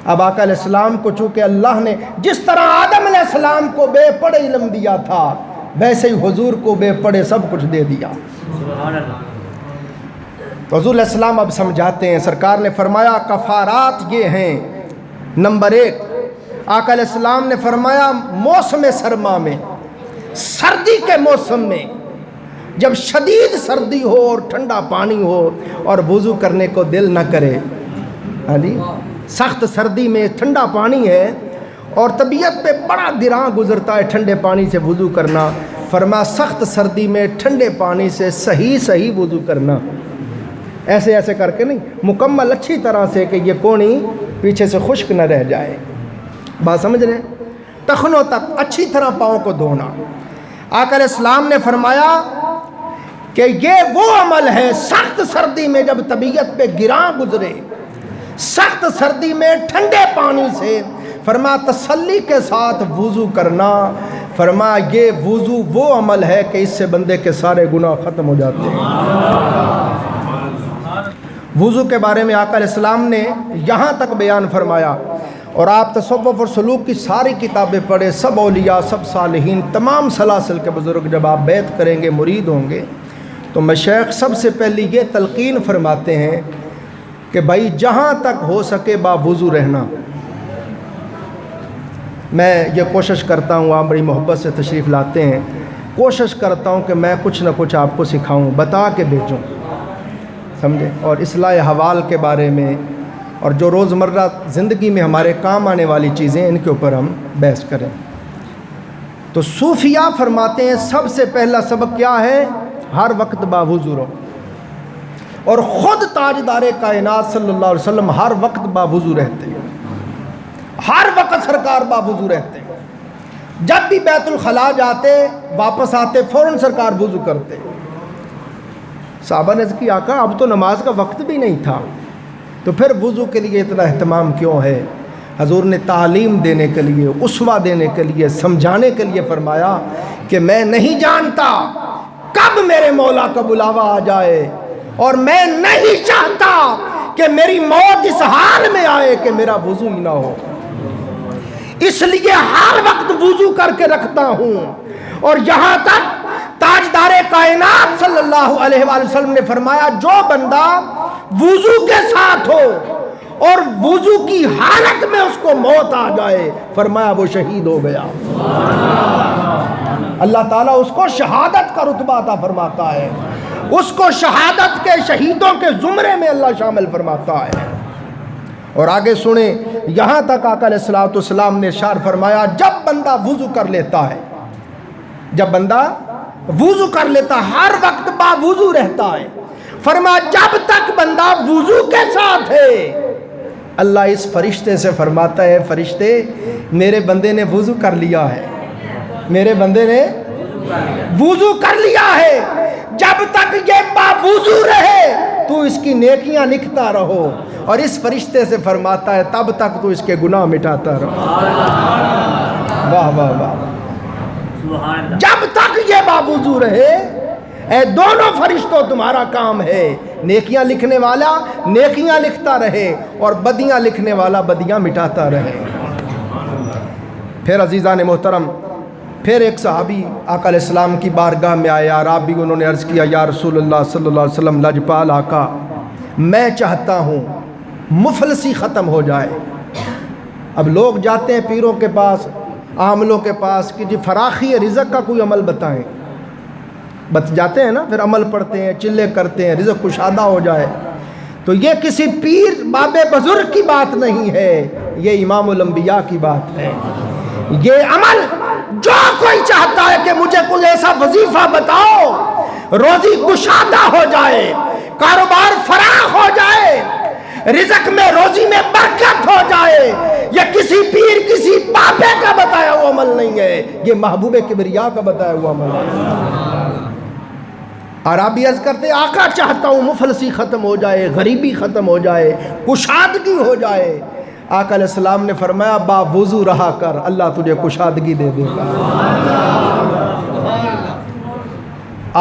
اب آقا علیہ السلام کو چونکہ اللہ نے جس طرح آدم علیہ السلام کو بے پڑھے علم دیا تھا ویسے ہی حضور کو بے پڑھے سب کچھ دے دیا۔ تو حضور علیہ السلام اب سمجھاتے ہیں، سرکار نے فرمایا کفارات یہ ہیں۔ نمبر 1، آقا علیہ السلام نے فرمایا موسم سرما میں، سردی کے موسم میں جب شدید سردی ہو اور ٹھنڈا پانی ہو اور وضو کرنے کو دل نہ کرے، ہاں جی، سخت سردی میں ٹھنڈا پانی ہے اور طبیعت پہ بڑا دراں گزرتا ہے ٹھنڈے پانی سے وضو کرنا، فرمایا سخت سردی میں ٹھنڈے پانی سے صحیح وضو کرنا، ایسے ایسے کر کے نہیں، مکمل اچھی طرح سے کہ یہ کونی پیچھے سے خشک نہ رہ جائے، بات سمجھ رہے ہیں، ٹخنوں تک اچھی طرح پاؤں کو دھونا۔ آقا علیہ السلام نے فرمایا کہ یہ وہ عمل ہے سخت سردی میں جب طبیعت پہ گراں گزرے، سخت سردی میں ٹھنڈے پانی سے، فرمایا تسلی کے ساتھ وضو کرنا، فرمایا یہ وضو وہ عمل ہے کہ اس سے بندے کے سارے گناہ ختم ہو جاتے ہیں۔ وضو کے بارے میں آقا علیہ السلام نے یہاں تک بیان فرمایا، اور آپ تصوف اور سلوک کی ساری کتابیں پڑھیں، سب اولیاء، سب صالحین، تمام سلاسل کے بزرگ جب آپ بیعت کریں گے، مرید ہوں گے، تو مشائخ سب سے پہلی یہ تلقین فرماتے ہیں کہ بھائی جہاں تک ہو سکے باوضو رہنا۔ میں یہ کوشش کرتا ہوں، آپ بڑی محبت سے تشریف لاتے ہیں، کوشش کرتا ہوں کہ میں کچھ نہ کچھ آپ کو سکھاؤں، بتا کے بھیجوں، سمجھے، اور اصلاح حوال کے بارے میں اور جو روزمرہ زندگی میں ہمارے کام آنے والی چیزیں، ان کے اوپر ہم بحث کریں۔ تو صوفیاء فرماتے ہیں سب سے پہلا سبق کیا ہے؟ ہر وقت باوضو رہو، اور خود تاجدار کائنات صلی اللہ علیہ وسلم ہر وقت باوضو رہتے ہیں، ہر وقت سرکار باوضو رہتے ہیں، جب بھی بیت الخلاء جاتے واپس آتے فوراً سرکار وضو کرتے۔ صحابہ نے کہا آقا اب تو نماز کا وقت بھی نہیں تھا، تو پھر وضو کے لیے اتنا اہتمام کیوں ہے؟ حضور نے تعلیم دینے کے لیے، اسوہ دینے کے لیے، سمجھانے کے لیے فرمایا کہ میں نہیں جانتا کب میرے مولا کا بلاوا آ جائے، اور میں نہیں چاہتا کہ میری موت اس حال میں آئے کہ میرا وضو ہی نہ ہو، اس لیے ہر وقت وضو کر کے رکھتا ہوں۔ اور یہاں تک تاجدار کائنات صلی اللہ علیہ وآلہ وسلم نے فرمایا جو بندہ وضو کے ساتھ ہو اور وضو کی حالت میں اس کو موت آ جائے، فرمایا وہ شہید ہو گیا۔ اللہ تعالیٰ اس کو شہادت کا رتبہ عطا فرماتا ہے، اس کو شہادت کے شہیدوں کے زمرے میں اللہ شامل فرماتا ہے۔ اور آگے سنیں، یہاں تک آقا علیہ السلام نے ارشاد فرمایا جب بندہ وضو کر لیتا ہے، جب بندہ وضو کر لیتا ہر وقت باوضو رہتا ہے، فرمایا جب تک بندہ وضو کے ساتھ ہے، اللہ اس فرشتے سے فرماتا ہے فرشتے میرے بندے نے وضو کر لیا ہے، میرے بندے نے وضو کر لیا ہے، جب تک یہ باوضو رہے تو اس کی نیکیاں لکھتا رہو، اور اس فرشتے سے فرماتا ہے تب تک تو اس کے گناہ مٹاتا رہو۔ واہ واہ واہ، جب تک یہ باوضو رہے، اے دونوں فرشتوں تمہارا کام ہے، نیکیاں لکھنے والا نیکیاں لکھتا رہے اور بدیاں لکھنے والا بدیاں مٹاتا رہے۔ پھر عزیزان محترم، پھر ایک صحابی آقا علیہ السلام کی بارگاہ میں آئے، عربی، انہوں نے عرض کیا یا رسول اللہ صلی اللہ علیہ وسلم، لجپال آقا میں چاہتا ہوں مفلسی ختم ہو جائے۔ اب لوگ جاتے ہیں پیروں کے پاس، عاملوں کے پاس کہ جی فراخی رزق کا کوئی عمل بتائیں، جاتے ہیں نا، پھر عمل پڑھتے ہیں، چلے کرتے ہیں، رزق کشادہ ہو جائے۔ تو یہ کسی پیر باب بزرگ کی بات نہیں ہے، یہ امام الانبیاء کی بات ہے۔ یہ عمل جو کوئی چاہتا ہے کہ مجھے کوئی ایسا وظیفہ بتاؤ روزی کشادہ ہو جائے، کاروبار فراخ ہو جائے، رزق میں روزی میں برکت ہو جائے، یہ کسی پیر کسی بابے کا بتایا ہوا عمل نہیں ہے، یہ محبوب کبریا کا بتایا ہوا عمل ہے۔ عربی عرض کرتے آقا چاہتا ہوں مفلسی ختم ہو جائے، غریبی ختم ہو جائے، کشادگی ہو جائے۔ آقا علیہ السلام نے فرمایا باوضو رہا کر، اللہ تجھے کشادگی دے دے گا۔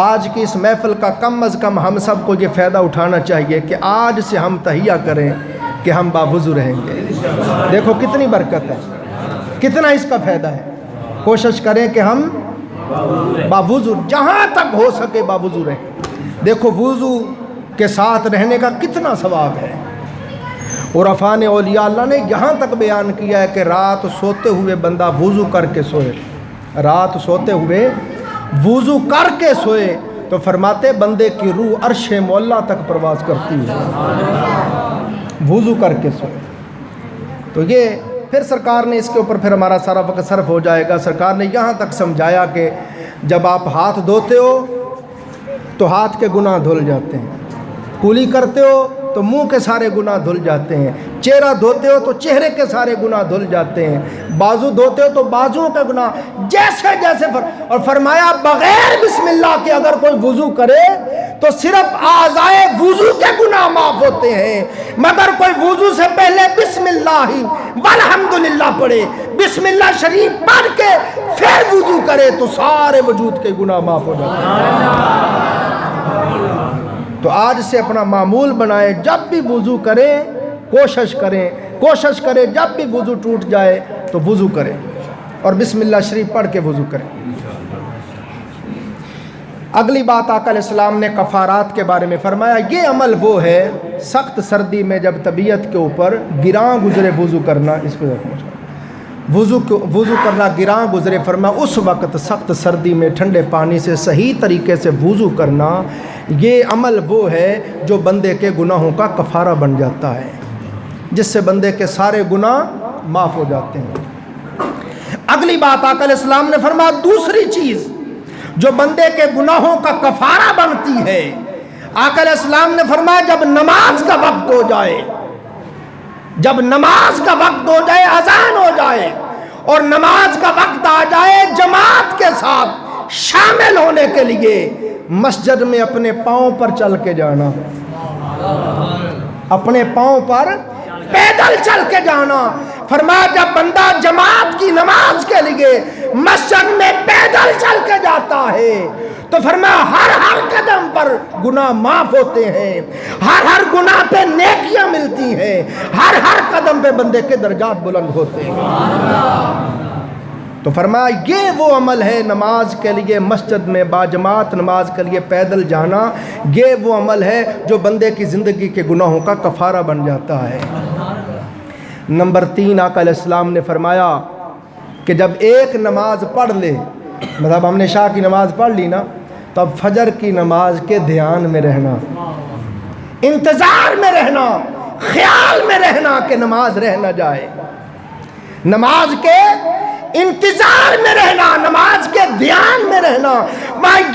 آج کی اس محفل کا کم از کم ہم سب کو یہ فائدہ اٹھانا چاہیے کہ آج سے ہم تہیہ کریں کہ ہم باوضو رہیں گے۔ دیکھو کتنی برکت ہے، کتنا اس کا فائدہ ہے۔ کوشش کریں کہ ہم باوضو جہاں تک ہو سکے باوضو رہیں۔ دیکھو وضو کے ساتھ رہنے کا کتنا ثواب ہے۔ عرفاء نے، اولیاء اللہ نے یہاں تک بیان کیا ہے کہ رات سوتے ہوئے بندہ وضو کر کے سوئے، رات سوتے ہوئے وضو کر کے سوئے تو فرماتے بندے کی روح عرش مولا تک پرواز کرتی ہے، وضو کر کے سوئے۔ تو یہ پھر سرکار نے اس کے اوپر پھر ہمارا سارا وقت صرف ہو جائے گا۔ سرکار نے یہاں تک سمجھایا کہ جب آپ ہاتھ دھوتے ہو تو ہاتھ کے گناہ دھل جاتے ہیں، کولی کرتے ہو تو منہ کے سارے گناہ دھل جاتے ہیں، چہرہ دھوتے ہو تو چہرے کے سارے گناہ دھل جاتے ہیں، بازو دھوتے ہو تو بازوؤں کے گناہ جیسے جیسے اور فرمایا بغیر بسم اللہ کے اگر کوئی وضو کرے تو صرف اعضائے وضو کے گناہ معاف ہوتے ہیں، مگر کوئی وضو سے پہلے بسم اللہ والحمدللہ پڑھے، بسم اللہ شریف پڑھ کے پھر وضو کرے تو سارے وجود کے گناہ معاف ہو جاتے ہیں۔ تو آج سے اپنا معمول بنائیں، جب بھی وضو کریں کوشش کریں جب بھی وضو ٹوٹ جائے تو وضو کریں اور بسم اللہ شریف پڑھ کے وضو کریں۔ اگلی بات آقا علیہ السلام نے کفارات کے بارے میں فرمایا، یہ عمل وہ ہے سخت سردی میں جب طبیعت کے اوپر گراں گزرے وضو کرنا، اس کو وضو کرنا گراں گزرے، فرمایا اس وقت سخت سردی میں ٹھنڈے پانی سے صحیح طریقے سے وضو کرنا، یہ عمل وہ ہے جو بندے کے گناہوں کا کفارہ بن جاتا ہے، جس سے بندے کے سارے گناہ معاف ہو جاتے ہیں۔ اگلی بات آقا علیہ السلام نے فرمایا دوسری چیز جو بندے کے گناہوں کا کفارہ بنتی ہے، آقا علیہ السلام نے فرمایا جب نماز کا وقت ہو جائے، اذان ہو جائے اور نماز کا وقت آ جائے، جماعت کے ساتھ شامل ہونے کے لیے مسجد میں اپنے پاؤں پر چل کے جانا، اپنے پاؤں پر پیدل چل کے جانا۔ فرمایا جب بندہ جماعت کی نماز کے لیے مسجد میں پیدل چل کے جاتا ہے تو فرمایا ہر قدم پر گناہ معاف ہوتے ہیں، ہر گناہ پہ نیکیاں ملتی ہیں، ہر قدم پہ بندے کے درجات بلند ہوتے ہیں۔ تو فرمایا یہ وہ عمل ہے نماز کے لیے مسجد میں باجماعت نماز کے لیے پیدل جانا، یہ وہ عمل ہے جو بندے کی زندگی کے گناہوں کا کفارہ بن جاتا ہے۔ نمبر 3 آقا علیہ السلام نے فرمایا کہ جب ایک نماز پڑھ لے، مطلب ہم نے عشاء کی نماز پڑھ لی نا، تو اب فجر کی نماز کے دھیان میں رہنا، انتظار میں رہنا، خیال میں رہنا کہ نماز رہ نہ جائے، نماز کے انتظار میں رہنا، نماز کے دھیان میں رہنا،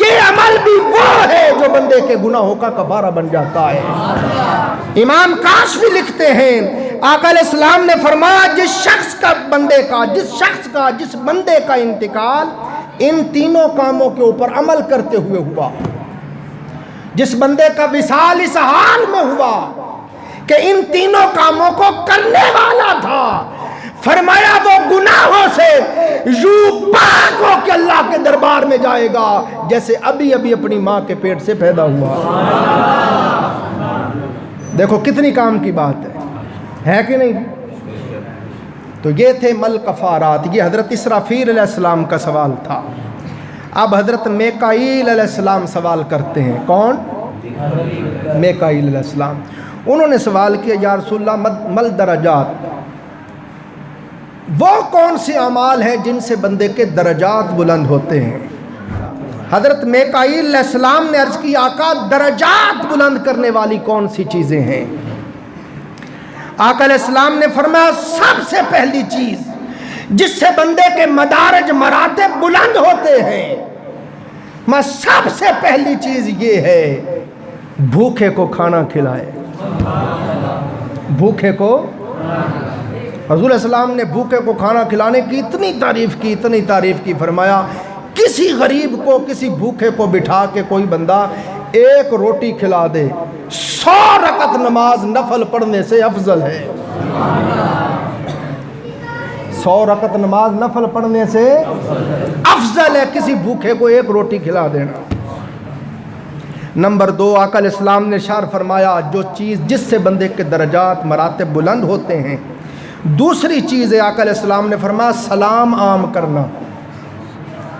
یہ عمل بھی وہ ہے جو بندے کے گناہوں کا کفارہ بن جاتا ہے۔ امام کاشفی لکھتے ہیں آقا علیہ السلام نے فرمایا جس بندے کا انتقال ان تینوں کاموں کے اوپر عمل کرتے ہوئے ہوا، جس بندے کا وصال اس حال میں ہوا کہ ان تینوں کاموں کو کرنے والا تھا، فرمایا وہ گناہوں سے یوں پاک ہو کہ اللہ کے دربار میں جائے گا جیسے ابھی اپنی ماں کے پیٹ سے پیدا ہوا۔ دیکھو کتنی کام کی بات ہے کہ نہیں؟ تو یہ تھے مل کفارات، یہ حضرت اسرافیل علیہ السلام کا سوال تھا۔ اب حضرت میکائیل علیہ السلام سوال کرتے ہیں۔ کون؟ میکائیل علیہ السلام۔ انہوں نے سوال کیا یا رسول اللہ مل درجات، وہ کون سے اعمال ہیں جن سے بندے کے درجات بلند ہوتے ہیں؟ حضرت میکائیل علیہ السلام نے عرض کی آقا درجات بلند کرنے والی کون سی چیزیں ہیں؟ آقا علیہ السلام نے فرمایا سب سے پہلی چیز جس سے بندے کے مدارج مراتب بلند ہوتے ہیں، سب سے پہلی چیز یہ ہے بھوکے کو کھانا کھلائے۔ بھوکے کو، حضور علیہ السلام نے بھوکے کو کھانا کھلانے کی اتنی تعریف کی، فرمایا کسی غریب کو کسی بھوکے کو بٹھا کے کوئی بندہ ایک روٹی کھلا دے 100 رکعت نماز نفل پڑھنے سے افضل ہے۔ 100 رکعت نماز نفل پڑھنے سے افضل ہے کسی بھوکے کو ایک روٹی کھلا دینا۔ نمبر 2 آقا علیہ السلام نے ارشاد فرمایا جو چیز جس سے بندے کے درجات مراتب بلند ہوتے ہیں، دوسری چیز ہے آقا علیہ السلام نے فرمایا سلام عام کرنا،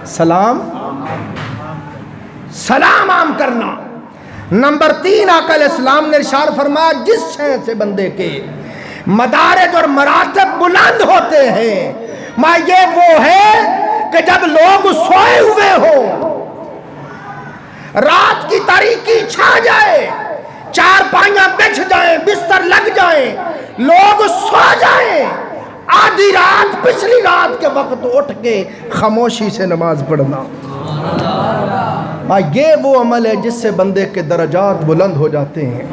سلام عام کرنا۔ نمبر 3 آقا علیہ السلام نے ارشاد فرمایا جس شے سے بندے کے مدارج اور مراتب بلند ہوتے ہیں، یہ وہ ہے کہ جب لوگ سوئے ہوئے ہوں، رات کی تاریکی چھا جائے، چارپائیاں بچھ جائیں، بستر لگ جائیں، لوگ سو جائیں، آدھی رات پچھلی رات کے وقت اٹھ کے خاموشی سے نماز پڑھنا، یہ وہ عمل ہے جس سے بندے کے درجات بلند ہو جاتے ہیں۔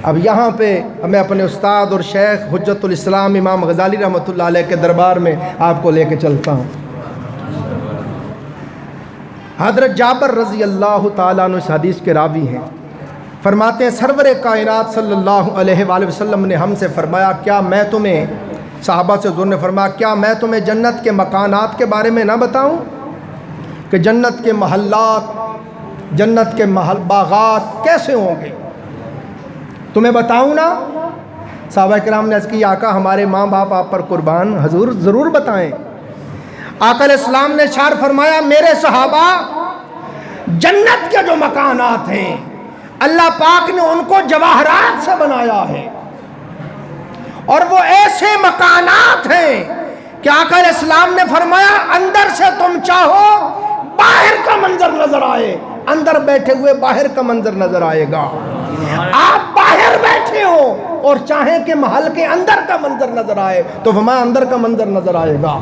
اب یہاں پہ میں اپنے استاد اور شیخ حجت الاسلام امام غزالی رحمۃ اللہ علیہ کے دربار میں آپ کو لے کے چلتا ہوں۔ حضرت جابر رضی اللہ تعالیٰ عنہ اس حدیث کے راوی ہیں، فرماتے ہیں سرور کائنات صلی اللہ علیہ وآلہ وسلم نے ہم سے فرمایا کیا میں تمہیں، صحابہ سے حضور نے فرمایا کیا میں تمہیں جنت کے مکانات کے بارے میں نہ بتاؤں کہ جنت کے محلات جنت کے محل باغات کیسے ہوں گے؟ تمہیں بتاؤں نا؟ صحابہ کرام نے عرض کی آقا ہمارے ماں باپ آپ پر قربان، حضور ضرور بتائیں۔ آقا علیہ السلام نے ارشاد فرمایا میرے صحابہ جنت کے جو مکانات ہیں اللہ پاک نے ان کو جواہرات سے بنایا ہے، اور وہ ایسے مکانات ہیں کہ آقا علیہ السلام نے فرمایا اندر سے تم چاہو باہر کا منظر نظر آئے، اندر بیٹھے ہوئے باہر کا منظر نظر آئے گا، آپ باہر بیٹھے ہو اور چاہیں کہ محل کے اندر کا منظر نظر آئے تو فرمایا اندر کا منظر نظر آئے گا۔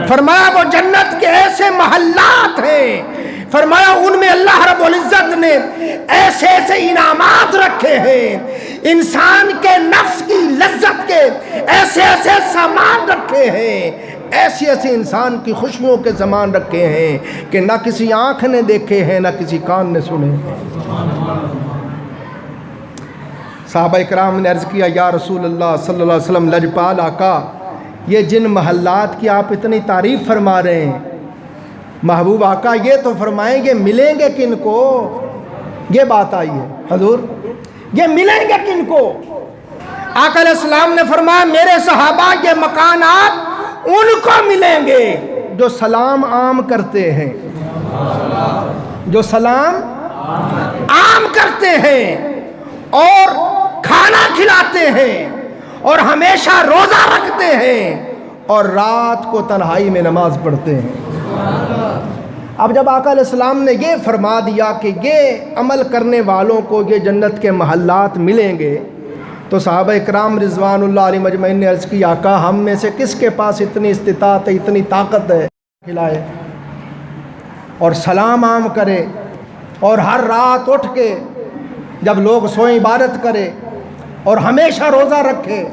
فرمایا وہ جنت کے ایسے محلات ہیں، فرمایا ان میں اللہ رب العزت نے ایسے ایسے انعامات رکھے ہیں، انسان کے نفس کی لذت کے ایسے ایسے سامان رکھے ہیں، ایسی ایسی انسان کی خوشبوؤں کے سامان رکھے ہیں کہ نہ کسی آنکھ نے دیکھے ہیں نہ کسی کان نے سنے۔ صحابہ کرام نے عرض کیا یا رسول اللہ صلی اللہ علیہ وسلم لجپال آقا یہ جن محلات کی آپ اتنی تعریف فرما رہے ہیں، محبوب آقا یہ تو فرمائیں گے ملیں گے کن کو؟ یہ بات آئی ہے حضور، یہ ملیں گے کن کو؟ آقا علیہ السلام نے فرمایا میرے صحابہ یہ مکانات ان کو ملیں گے جو سلام عام کرتے ہیں، جو سلام عام کرتے ہیں اور کھانا کھلاتے ہیں اور ہمیشہ روزہ رکھتے ہیں اور رات کو تنہائی میں نماز پڑھتے ہیں۔ اب جب آقا علیہ السلام نے یہ فرما دیا کہ یہ عمل کرنے والوں کو یہ جنت کے محلات ملیں گے تو صحابہ اکرام رضوان اللہ علیہ مجمعین نے عرض کی آقا ہم میں سے کس کے پاس اتنی استطاعت ہے، اتنی طاقت ہے کھلائے اور سلام عام کرے اور ہر رات اٹھ کے جب لوگ سوئیں عبادت کرے اور ہمیشہ روزہ رکھے؟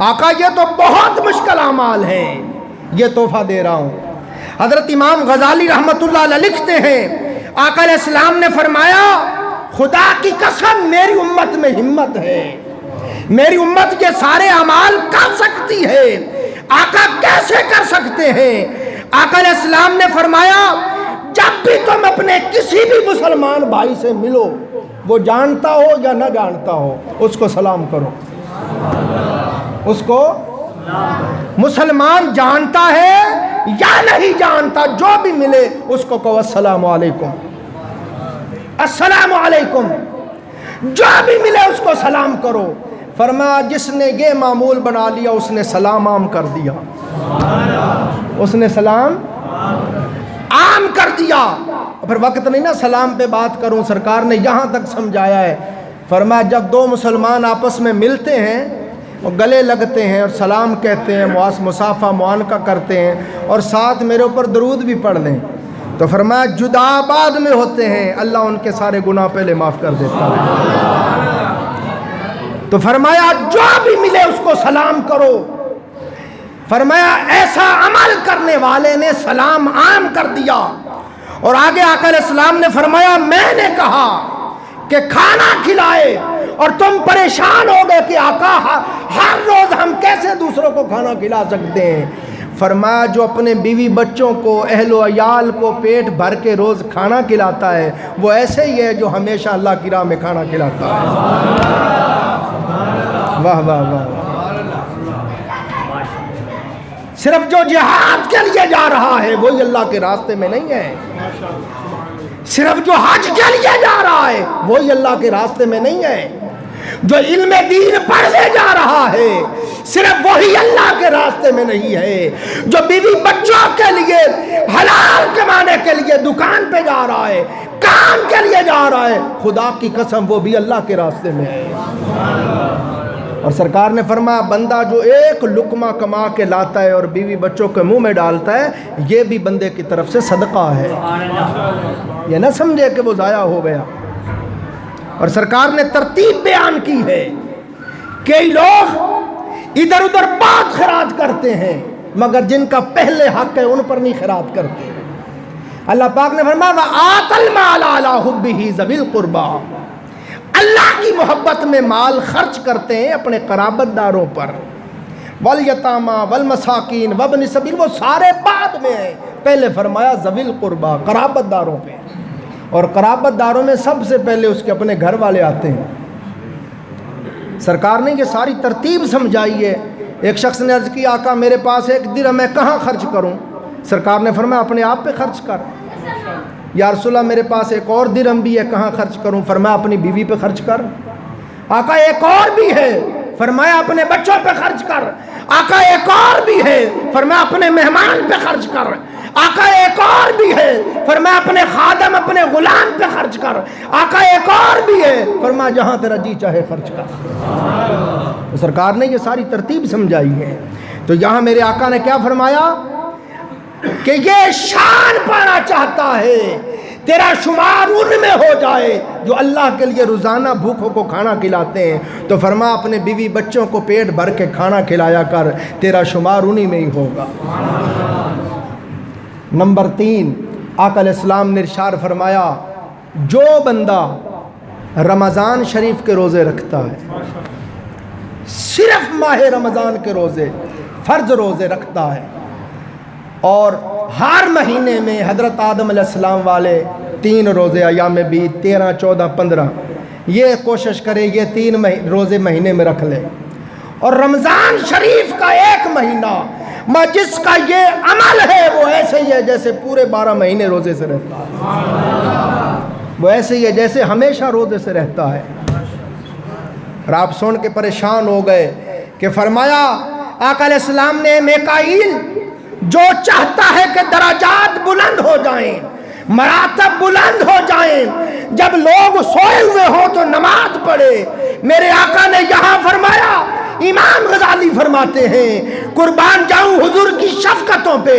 آقا یہ تو بہت مشکل اعمال ہیں، یہ تحفہ دے رہا ہوں۔ حضرت امام غزالی رحمۃ اللہ علیہ لکھتے ہیں آقا علیہ السلام نے فرمایا خدا کی قسم میری امت میں ہمت ہے، میری امت یہ سارے اعمال کر سکتی ہے۔ آقا کیسے کر سکتے ہیں؟ آقا علیہ السلام نے فرمایا جب بھی تم اپنے کسی بھی مسلمان بھائی سے ملو، وہ جانتا ہو یا نہ جانتا ہو، اس کو سلام کرو۔ اس کو مسلمان جانتا ہے یا نہیں جانتا، جو بھی ملے اس کو کہو السلام علیکم، السلام علیکم، جو بھی ملے اس کو سلام کرو۔ فرمایا جس نے یہ معمول بنا لیا اس نے سلام عام کر دیا، اس نے سلام عام کر دیا۔ پھر وقت نہیں نا سلام پہ بات کروں، سرکار نے یہاں تک سمجھایا ہے، فرمایا جب دو مسلمان آپس میں ملتے ہیں اور گلے لگتے ہیں اور سلام کہتے ہیں، مصافحہ معانقہ کرتے ہیں اور ساتھ میرے اوپر درود بھی پڑھ لیں تو فرمایا جدا آباد میں ہوتے ہیں، اللہ ان کے سارے گناہ پہلے معاف کر دیتا ہے۔ تو فرمایا جو بھی ملے اس کو سلام کرو۔ فرمایا ایسا عمل کرنے والے نے سلام عام کر دیا۔ اور آگے آقا علیہ السلام نے فرمایا میں نے کہا کہ کھانا کھلائے اور تم پریشان ہو گئے کہ آقا ہر روز ہم کیسے دوسروں کو کھانا کھلا سکتے ہیں؟ فرمایا جو اپنے بیوی بچوں کو، اہل و عیال کو پیٹ بھر کے روز کھانا کھلاتا ہے وہ ایسے ہی ہے جو ہمیشہ اللہ کی راہ میں کھانا کھلاتا ہے۔ واہ واہ واہ۔ صرف جو جہاد کے لیے جا رہا ہے وہی اللہ کے راستے میں نہیں ہے، صرف جو حج کے لیے جا رہا ہے وہی اللہ کے راستے میں نہیں ہے، جو علم دین پڑھنے جا رہا ہے صرف وہی اللہ کے راستے میں نہیں ہے، جو بیوی بچوں کے لیے حلال کمانے کے لیے دکان پہ جا رہا ہے، کام کے لیے جا رہا ہے، خدا کی قسم وہ بھی اللہ کے راستے میں ہے۔ اور سرکار نے فرمایا بندہ جو ایک لقمہ کما کے لاتا ہے اور بیوی بچوں کے منہ میں ڈالتا ہے یہ بھی بندے کی طرف سے صدقہ ہے، یہ نہ سمجھے کہ وہ ضائع ہو گیا۔ اور سرکار نے ترتیب بیان کی ہے، کئی لوگ ادھر ادھر بہت خیرات کرتے ہیں مگر جن کا پہلے حق ہے ان پر نہیں خیرات کرتے۔ اللہ پاک نے فرمایا وَآتَ الْمَالَ عَلَىٰ حُبِّهِ ذَوِي الْقُرْبَىٰ، اللہ کی محبت میں مال خرچ کرتے ہیں اپنے قرابت داروں پر، والیتاما والمساکین وابن السبیل، وہ سارے بعد میں ہیں، پہلے فرمایا ذوی القربیٰ قرابت داروں پہ۔ اور قرابت داروں میں سب سے پہلے اس کے اپنے گھر والے آتے ہیں۔ سرکار نے یہ ساری ترتیب سمجھائی ہے۔ ایک شخص نے عرض کی آقا میرے پاس ایک درہم میں کہاں خرچ کروں؟ سرکار نے فرمایا اپنے آپ پہ خرچ کر۔ یا رسول اللہ میرے پاس ایک اور درہم بھی ہے، کہاں خرچ کروں؟ فرمایا اپنی بیوی پہ خرچ کر۔ آقا ایک اور بھی ہے، فرمایا اپنے بچوں پہ خرچ کر۔ آقا ایک اور بھی ہے، فرمایا اپنے مہمان پہ خرچ کر۔ آقا ایک اور بھی ہے، فرمایا اپنے خادم اپنے غلام پہ خرچ کر۔ آقا ایک اور بھی ہے، فرمایا جہاں تیرا جی چاہے خرچ کر۔ تو سرکار نے یہ ساری ترتیب سمجھائی ہے۔ تو یہاں میرے آقا نے کیا فرمایا کہ یہ شان پانا چاہتا ہے تیرا شمار ان میں ہو جائے جو اللہ کے لیے روزانہ بھوکوں کو کھانا کھلاتے ہیں، تو فرما اپنے بیوی بچوں کو پیٹ بھر کے کھانا کھلایا کر، تیرا شمار انہی میں ہی ہوگا۔ نمبر 3، آقا علیہ السلام نے ارشاد فرمایا جو بندہ رمضان شریف کے روزے رکھتا ہے، صرف ماہ رمضان کے روزے فرض روزے رکھتا ہے، اور ہر مہینے میں حضرت آدم علیہ السلام والے 3 روزے ایام بیت 13، 14، 15 یہ کوشش کرے یہ 3 روزے مہینے میں رکھ لے، اور رمضان شریف کا 1 مہینہ جس کا یہ عمل ہے وہ ایسے ہی ہے جیسے پورے 12 مہینے روزے سے رہتا ہے، وہ ایسے ہی ہے جیسے ہمیشہ روزے سے رہتا ہے۔ اور آپ سن کے پریشان ہو گئے کہ فرمایا آقا علیہ السلام نے میکائیل جو چاہتا ہے کہ درجات بلند ہو جائیں، مراتب بلند ہو جائیں، جب لوگ سوئے ہوئے ہوں تو نماز پڑھے، میرے آقا نے یہاں فرمایا، امام غزالی فرماتے ہیں قربان جاؤں حضور کی شفقتوں پہ،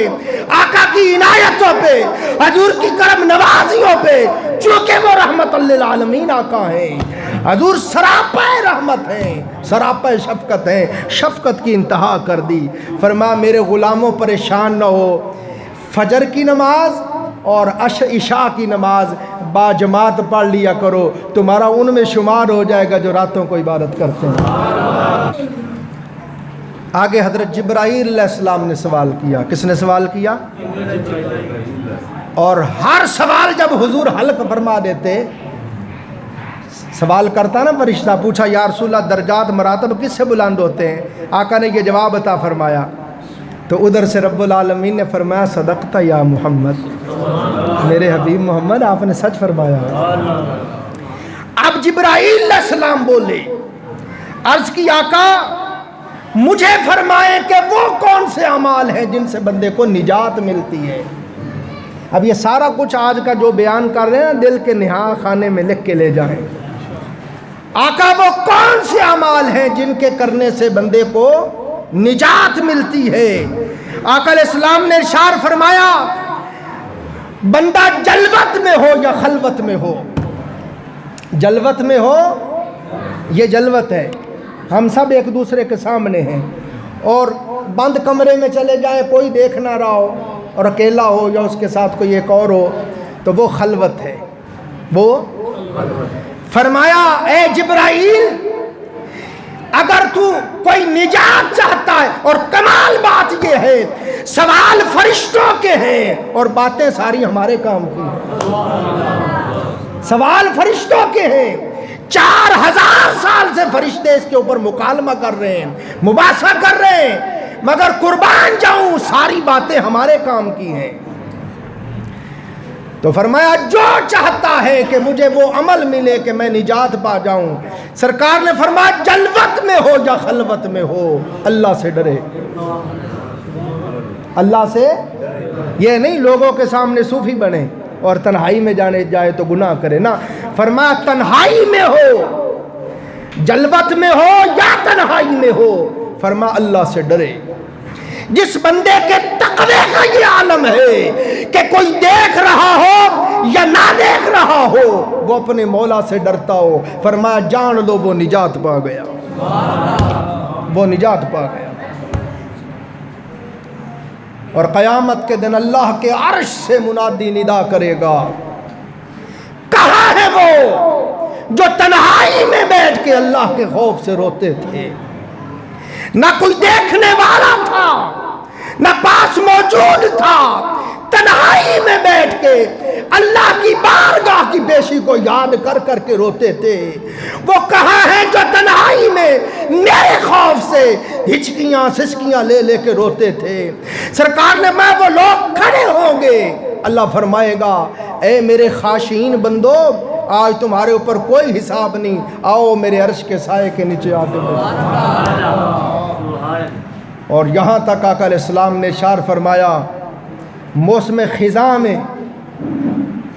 آقا کی عنایتوں پہ، حضور کی کرم نوازیوں پہ، چونکہ وہ رحمت للعالمین آقا ہیں، حضور سراپا رحمت ہیں، سراپا شفقت ہیں، شفقت کی انتہا کر دی۔ فرما میرے غلاموں پریشان نہ ہو، فجر کی نماز اور عشاء کی نماز باجماعت پڑھ لیا کرو، تمہارا ان میں شمار ہو جائے گا جو راتوں کو عبادت کرتے ہیں۔ آگے حضرت جبرائیل علیہ السلام نے سوال کیا۔ کس نے سوال کیا؟ اور ہر سوال جب حضور حلق فرما دیتے، سوال کرتا نا فرشتہ، پوچھا یا رسول اللہ درجات مراتب کس سے بلند ہوتے ہیں؟ آقا نے یہ جواب عطا فرمایا، تو ادھر سے رب العالمین نے فرمایا صدقت یا محمد، میرے حبیب محمد آپ نے سچ فرمایا۔ اب جبرائیل علیہ السلام بولے، عرض کی آقا مجھے فرمائیں کہ وہ کون سے اعمال ہیں جن سے بندے کو نجات ملتی ہے۔ اب یہ سارا کچھ آج کا جو بیان کر رہے ہیں دل کے نہا خانے میں لکھ کے لے جائیں۔ آقا وہ کون سے اعمال ہیں جن کے کرنے سے بندے کو نجات ملتی ہے؟ آقا علیہ السلام نے ارشاد فرمایا بندہ جلوت میں ہو یا خلوت میں ہو، جلوت میں ہو، یہ جلوت ہے، ہم سب ایک دوسرے کے سامنے ہیں، اور بند کمرے میں چلے جائیں کوئی دیکھ نہ رہا ہو اور اکیلا ہو یا اس کے ساتھ کوئی ایک اور ہو تو وہ خلوت ہے۔ وہ فرمایا اے جبرائیل اگر تو کوئی نجات چاہتا ہے، اور کمال بات یہ ہے سوال فرشتوں کے ہیں اور باتیں ساری ہمارے کام کی، سوال فرشتوں کے ہیں، 4000 سال سے فرشتے اس کے اوپر مکالمہ کر رہے ہیں، مباحثہ کر رہے ہیں، مگر قربان جاؤں ساری باتیں ہمارے کام کی ہیں۔ تو فرمایا جو چاہتا ہے کہ مجھے وہ عمل ملے کہ میں نجات پا جاؤں، سرکار نے فرمایا جلوت میں ہو یا خلوت میں ہو اللہ سے ڈرے، اللہ سے، یہ نہیں لوگوں کے سامنے صوفی بنے اور تنہائی میں جانے جائے تو گناہ کرے نا، فرمایا تنہائی میں ہو، جلوت میں ہو یا تنہائی میں ہو، فرمایا اللہ سے ڈرے۔ جس بندے کے تقوی کا یہ عالم ہے کہ کوئی دیکھ رہا ہو یا نہ دیکھ رہا ہو وہ اپنے مولا سے ڈرتا ہو، فرمایا جان لو وہ نجات پا گیا، وہ نجات پا گیا۔ اور قیامت کے دن اللہ کے عرش سے منادی ندا کرے گا، کہاں ہے وہ جو تنہائی میں بیٹھ کے اللہ کے خوف سے روتے تھے؟ نہ کوئی دیکھنے والا تھا، نہ پاس موجود تھا، تنہائی میں بیٹھ کے اللہ کی بارگاہ کی پیشی کو یاد کر کر کے روتے تھے۔ وہ کہاں ہیں جو تنہائی میں میرے خوف سے ہچکیاں سسکیاں لے لے کے روتے تھے؟ سرکار نے میں وہ لوگ کھڑے ہوں گے، اللہ فرمائے گا اے میرے خاشعین بندو، آج تمہارے اوپر کوئی حساب نہیں، آؤ میرے عرش کے سائے کے نیچے آ کے بیٹھو۔ اور یہاں تک آقا علیہ السلام نے اشار فرمایا، موسم خزاں میں،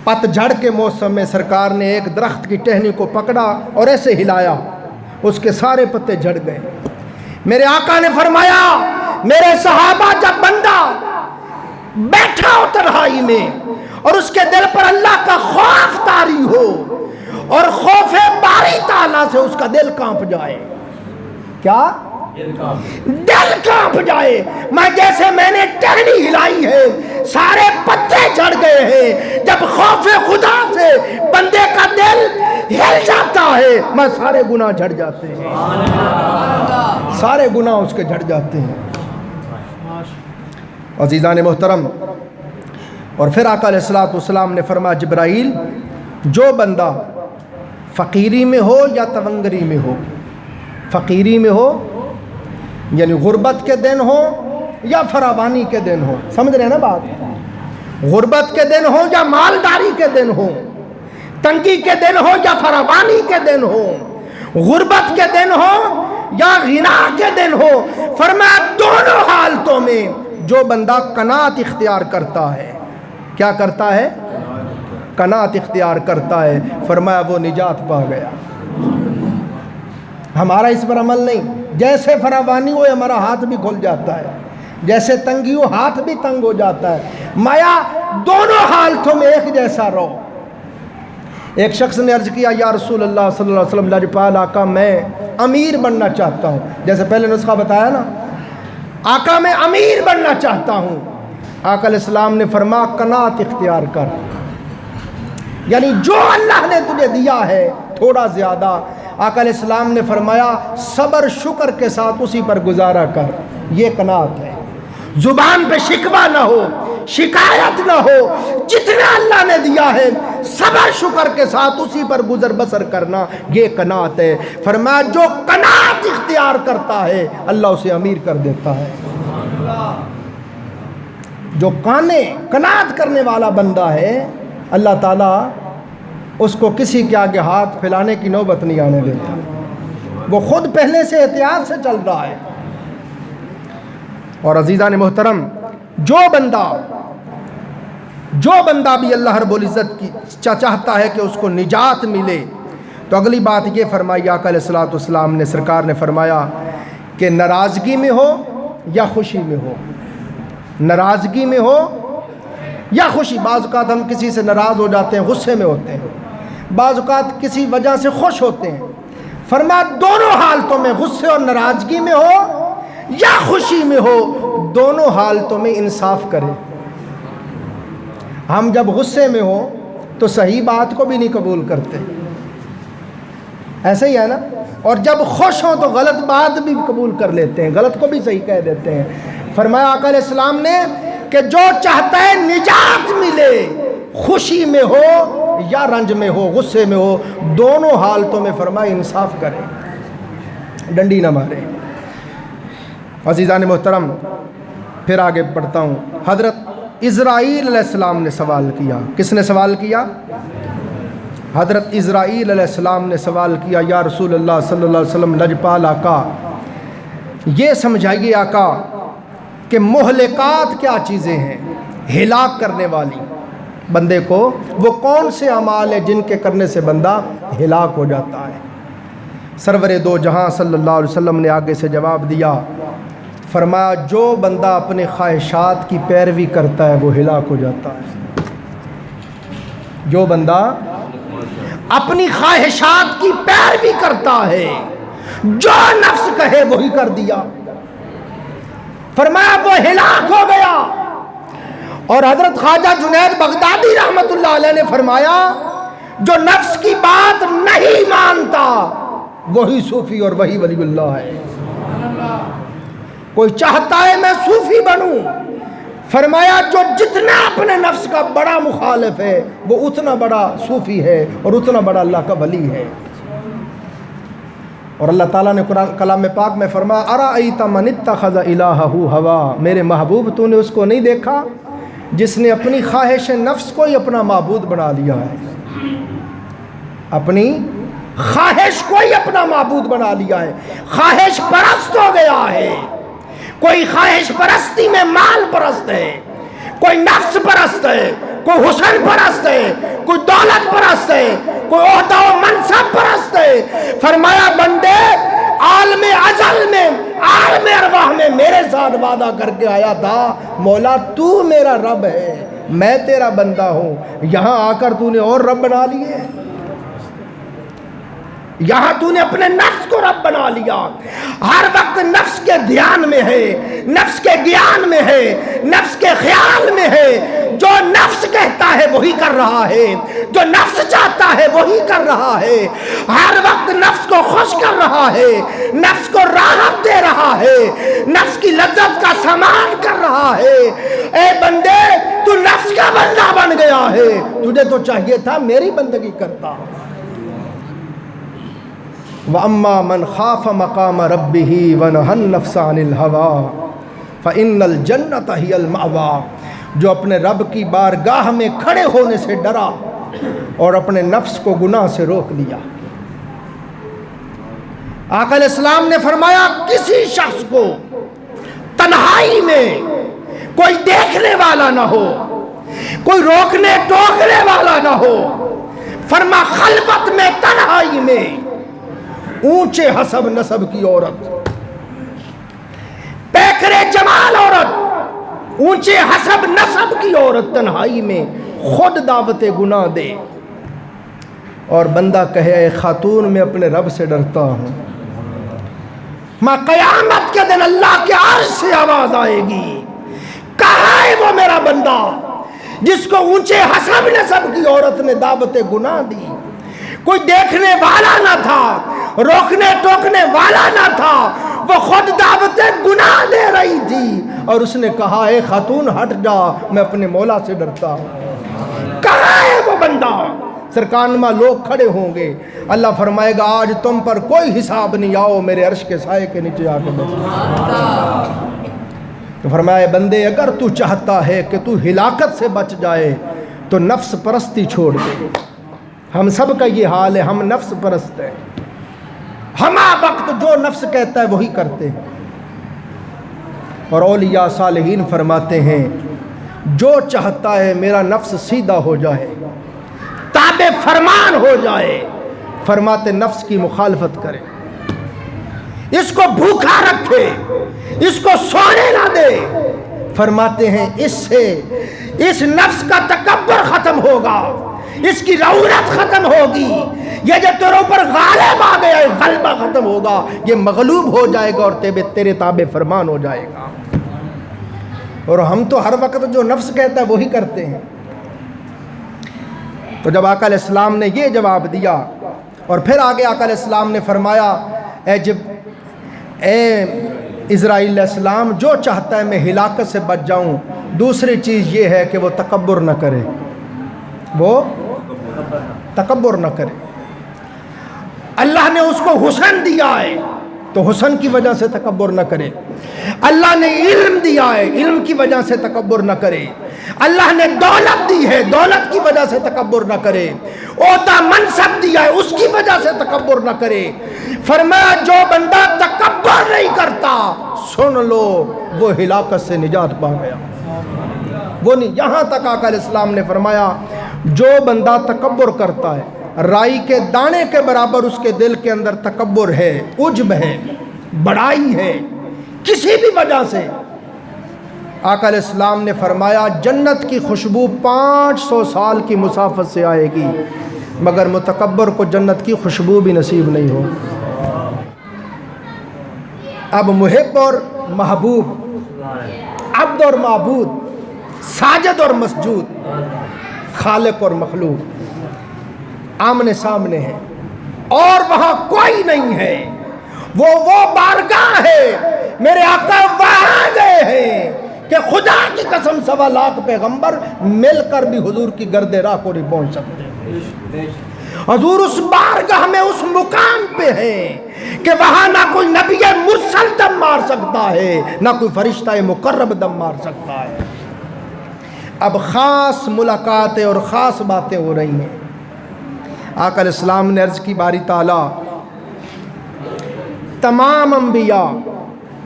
پت جھڑ کے موسم میں سرکار نے ایک درخت کی ٹہنی کو پکڑا اور ایسے ہلایا، اس کے سارے پتے جھڑ گئے۔ میرے آقا نے فرمایا میرے صحابہ، جب بندہ بیٹھا ہو تنہائی میں اور اس کے دل پر اللہ کا خوف طاری ہو اور خوف باری تعالیٰ سے اس کا دل کانپ جائے، کیا دل کانپ جائے، میں جیسے میں نے ٹہنی ہلائی ہے سارے پتے جھڑ گئے ہیں، جب خوف خدا سے بندے کا دل ہل جاتا ہے میں سارے گناہ جھڑ جاتے ہیں، سارے گناہ اس کے جھڑ جاتے ہیں۔ عزیزان محترم، اور پھر آقا علیہ السلام نے فرمایا جبرائیل، جو بندہ فقیری میں ہو یا تونگری میں ہو، فقیری میں ہو یعنی غربت کے دن ہو یا فراوانی کے دن ہو، سمجھ رہے ہیں نا بات، غربت کے دن ہو یا مالداری کے دن ہو، تنگی کے دن ہو یا فراوانی کے دن ہو، غربت کے دن ہو یا غنا کے دن ہو، فرمایا دونوں حالتوں میں جو بندہ قناعت اختیار کرتا ہے، کیا کرتا ہے؟ قناعت اختیار کرتا ہے، فرمایا وہ نجات پا گیا۔ ہمارا اس پر عمل نہیں، جیسے فراوانی ہو ہمارا ہاتھ بھی کھل جاتا ہے، جیسے تنگی ہو ہاتھ بھی تنگ ہو جاتا ہے، مایا دونوں حالتوں میں ایک جیسا رہو۔ ایک شخص نے عرض کیا یا رسول اللہ صلی اللہ علیہ وسلم، لاجپال آقا میں امیر بننا چاہتا ہوں، جیسے پہلے نسخہ بتایا نا، آقا میں امیر بننا چاہتا ہوں۔ آقا علیہ السلام نے فرمایا قناعت اختیار کر، یعنی جو اللہ نے تجھے دیا ہے تھوڑا زیادہ، آقا علیہ السلام نے فرمایا صبر شکر کے ساتھ اسی پر گزارا کر، یہ قناعت ہے۔ زبان پہ شکوہ نہ ہو، شکایت نہ ہو، جتنا اللہ نے دیا ہے صبر شکر کے ساتھ اسی پر گزر بسر کرنا، یہ قناعت ہے۔ فرمایا جو قناعت اختیار کرتا ہے اللہ اسے امیر کر دیتا ہے۔ جو قناعت کرنے والا بندہ ہے اللہ تعالیٰ اس کو کسی کے آگے ہاتھ پھیلانے کی نوبت نہیں آنے دیتا، وہ خود پہلے سے احتیاط سے چل رہا ہے۔ اور عزیزان محترم، جو بندہ بھی اللہ رب العزت کی چاہتا ہے کہ اس کو نجات ملے، تو اگلی بات یہ فرمائی آقا علیہ السلام نے، سرکار نے فرمایا کہ ناراضگی میں ہو یا خوشی میں ہو، ناراضگی میں ہو یا خوشی، بعض اوقات ہم کسی سے ناراض ہو جاتے ہیں، غصے میں ہوتے ہیں، بعض اوقات کسی وجہ سے خوش ہوتے ہیں، فرمایا دونوں حالتوں میں، غصے اور ناراضگی میں ہو یا خوشی میں ہو، دونوں حالتوں میں انصاف کرے۔ ہم جب غصے میں ہو تو صحیح بات کو بھی نہیں قبول کرتے، ایسے ہی ہے نا، اور جب خوش ہوں تو غلط بات بھی قبول کر لیتے ہیں، غلط کو بھی صحیح کہہ دیتے ہیں۔ فرمایا آقا علیہ السلام نے کہ جو چاہتا ہے نجات ملے، خوشی میں ہو یا رنج میں ہو، غصے میں ہو، دونوں حالتوں میں فرمایا انصاف کرے، ڈنڈی نہ مارے۔ عزیزان محترم، پھر آگے بڑھتا ہوں۔ حضرت اسرائیل علیہ السلام نے سوال کیا، کس نے سوال کیا؟ حضرت اسرائیل علیہ السلام نے سوال کیا، یا رسول اللہ صلی اللہ علیہ وسلم، لجپال آقا یہ سمجھائیے آقا کہ مہلکات کیا چیزیں ہیں، ہلاک کرنے والی بندے کو، وہ کون سے اعمال ہیں جن کے کرنے سے بندہ ہلاک ہو جاتا ہے؟ سرور دو جہاں صلی اللہ علیہ وسلم نے آگے سے جواب دیا، فرمایا جو بندہ اپنے خواہشات کی پیروی کرتا ہے وہ ہلاک ہو جاتا ہے۔ جو بندہ اپنی خواہشات کی پیروی کرتا ہے، جو نفس کہے وہی کر دیا، فرمایا وہ ہلاک ہو گیا۔ اور حضرت خواجہ جنید بغدادی رحمت اللہ علیہ نے فرمایا جو نفس کی بات نہیں مانتا وہی صوفی اور وہی ولی اللہ ہے۔ کوئی چاہتا ہے میں صوفی بنوں، فرمایا جو جتنا اپنے نفس کا بڑا مخالف ہے وہ اتنا بڑا صوفی ہے اور اتنا بڑا اللہ کا ولی ہے۔ اور اللہ تعالیٰ نے قرآن کلام پاک میں فرمایا ارأیت من اتخذ الہہ ہوا، میرے محبوب تو نے اس کو نہیں دیکھا جس نے اپنی خواہش نفس کو ہی اپنا معبود بنا لیا ہے، اپنی خواہش کو ہی اپنا معبود بنا لیا ہے، خواہش پرست ہو گیا ہے۔ کوئی خواہش پرستی میں مال پرست ہے، کوئی نفس پرست ہے، کوئی حسن پرست ہے، کوئی دولت پرست ہے، کوئی عہدہ و منصب پرست ہے۔ فرمایا بندے عالم ازل میں، عالم ارواح میں میرے ساتھ وعدہ کر کے آیا تھا مولا تو میرا رب ہے، میں تیرا بندہ ہوں، یہاں آ کر تو نے اور رب بنا لیے، یہاں تو نے اپنے نفس کو رب بنا لیا۔ ہر وقت نفس کے دھیان میں ہے، نفس کے گیان میں ہے، نفس کے خیال میں ہے، جو نفس کہتا ہے وہی کر رہا ہے، جو نفس چاہتا ہے وہی کر رہا ہے، ہر وقت نفس کو خوش کر رہا ہے، نفس کو راحت دے رہا ہے، نفس کی لذت کا سامان کر رہا ہے۔ اے بندے تو نفس کا بندہ بن گیا ہے، تجھے تو چاہیے تھا میری بندگی کرتا۔ وَأَمَّا مَنْ خَافَ مَقَامَ رَبِّهِ وَنَهَى النَّفْسَ عَنِ الْهَوَىٰ فَإِنَّ الْجَنَّةَ هِيَ الْمَأْوَىٰ، جو اپنے رب کی بارگاہ میں کھڑے ہونے سے ڈرا اور اپنے نفس کو گناہ سے روک لیا۔ آقا علیہ السلام نے فرمایا کسی شخص کو تنہائی میں کوئی دیکھنے والا نہ ہو، کوئی روکنے ٹوکنے والا نہ ہو، فرما خلوت میں تنہائی میں اونچے حسب نسب کی عورت، پیکرے جمال عورت، اونچے حسب نسب کی عورت تنہائی میں خود دعوت گناہ دے اور بندہ کہے اے خاتون میں اپنے رب سے ڈرتا ہوں، ماں قیامت کے دن اللہ کے عرش سے آواز آئے گی کہاں ہے وہ میرا بندہ جس کو اونچے حسب نسب کی عورت نے دعوت گناہ دی، کوئی دیکھنے والا نہ تھا، روکنے ٹوکنے والا نہ تھا، وہ خود دعوت گناہ دے رہی تھی اور اس نے کہا اے خاتون ہٹ جا میں اپنے مولا سے ڈرتا ہوں۔ کہاں ہے وہ بندہ؟ سرکانما لوگ کھڑے ہوں گے، اللہ فرمائے گا آج تم پر کوئی حساب نہیں، آؤ میرے عرش کے سائے کے نیچے آ کے بیٹھو۔ تو فرمایا بندے اگر تو چاہتا ہے کہ تو ہلاکت سے بچ جائے تو نفس پرستی چھوڑ دے۔ ہم سب کا یہ حال ہے، ہم نفس پرست ہیں، ہم وقت جو نفس کہتا ہے وہی کرتے ہیں۔ اور اولیاء صالحین فرماتے ہیں جو چاہتا ہے میرا نفس سیدھا ہو جائے، تابع فرمان ہو جائے، فرماتے نفس کی مخالفت کرے، اس کو بھوکا رکھے، اس کو سونے نہ دے، فرماتے ہیں اس سے اس نفس کا تکبر ختم ہوگا، اس کی رعونت ختم ہوگی، یہ جو تیرے اوپر غالب آ گیا ہے غلبہ ختم ہوگا، یہ مغلوب ہو جائے گا اور تیرے تابع فرمان ہو جائے گا۔ اور ہم تو ہر وقت جو نفس کہتا ہے وہی کرتے ہیں۔ تو جب آقا علیہ السلام نے یہ جواب دیا اور پھر آگے آقا علیہ السلام نے فرمایا اے اسرائیل علیہ السلام جو چاہتا ہے میں ہلاکت سے بچ جاؤں، دوسری چیز یہ ہے کہ وہ تکبر نہ کرے، وہ تکبر نہ کرے۔ اللہ نے اس کو حسن دیا ہے تو حسن کی وجہ سے تکبر نہ کرے، اللہ نے علم دیا ہے علم کی وجہ سے تکبر نہ کرے، اللہ نے دولت دی ہے دولت کی وجہ سے تکبر نہ کرے، عہدہ منصب دیا ہے اس کی وجہ سے تکبر نہ کرے۔ فرمایا جو بندہ تکبر نہیں کرتا سن لو وہ ہلاکت سے نجات پا گیا، وہ نہیں۔ یہاں تک آقا علیہ السلام نے فرمایا جو بندہ تکبر کرتا ہے، رائی کے دانے کے برابر اس کے دل کے اندر تکبر ہے، عجب ہے، بڑائی ہے کسی بھی وجہ سے، آقا علیہ السلام نے فرمایا جنت کی خوشبو 500 سال کی مسافت سے آئے گی مگر متکبر کو جنت کی خوشبو بھی نصیب نہیں ہو۔ اب محب اور محبوب، عبد اور معبود، ساجد اور مسجود، خالق اور مخلوق آمنے سامنے ہیں اور وہاں کوئی نہیں ہے، وہ بارگاہ ہے میرے آقا وہاں گئے ہیں کہ خدا کی قسم 1.25 لاکھ پیغمبر مل کر بھی حضور کی گرد راہ کو نہیں پہنچ سکتے. حضور اس بارگاہ میں اس مقام پہ ہے کہ وہاں نہ کوئی نبی مرسل دم مار سکتا ہے نہ کوئی فرشتہ مقرب دم مار سکتا ہے. اب خاص ملاقاتیں اور خاص باتیں ہو رہی ہیں. آقا علیہ السلام نے عرض کی باری تعالیٰ تمام انبیاء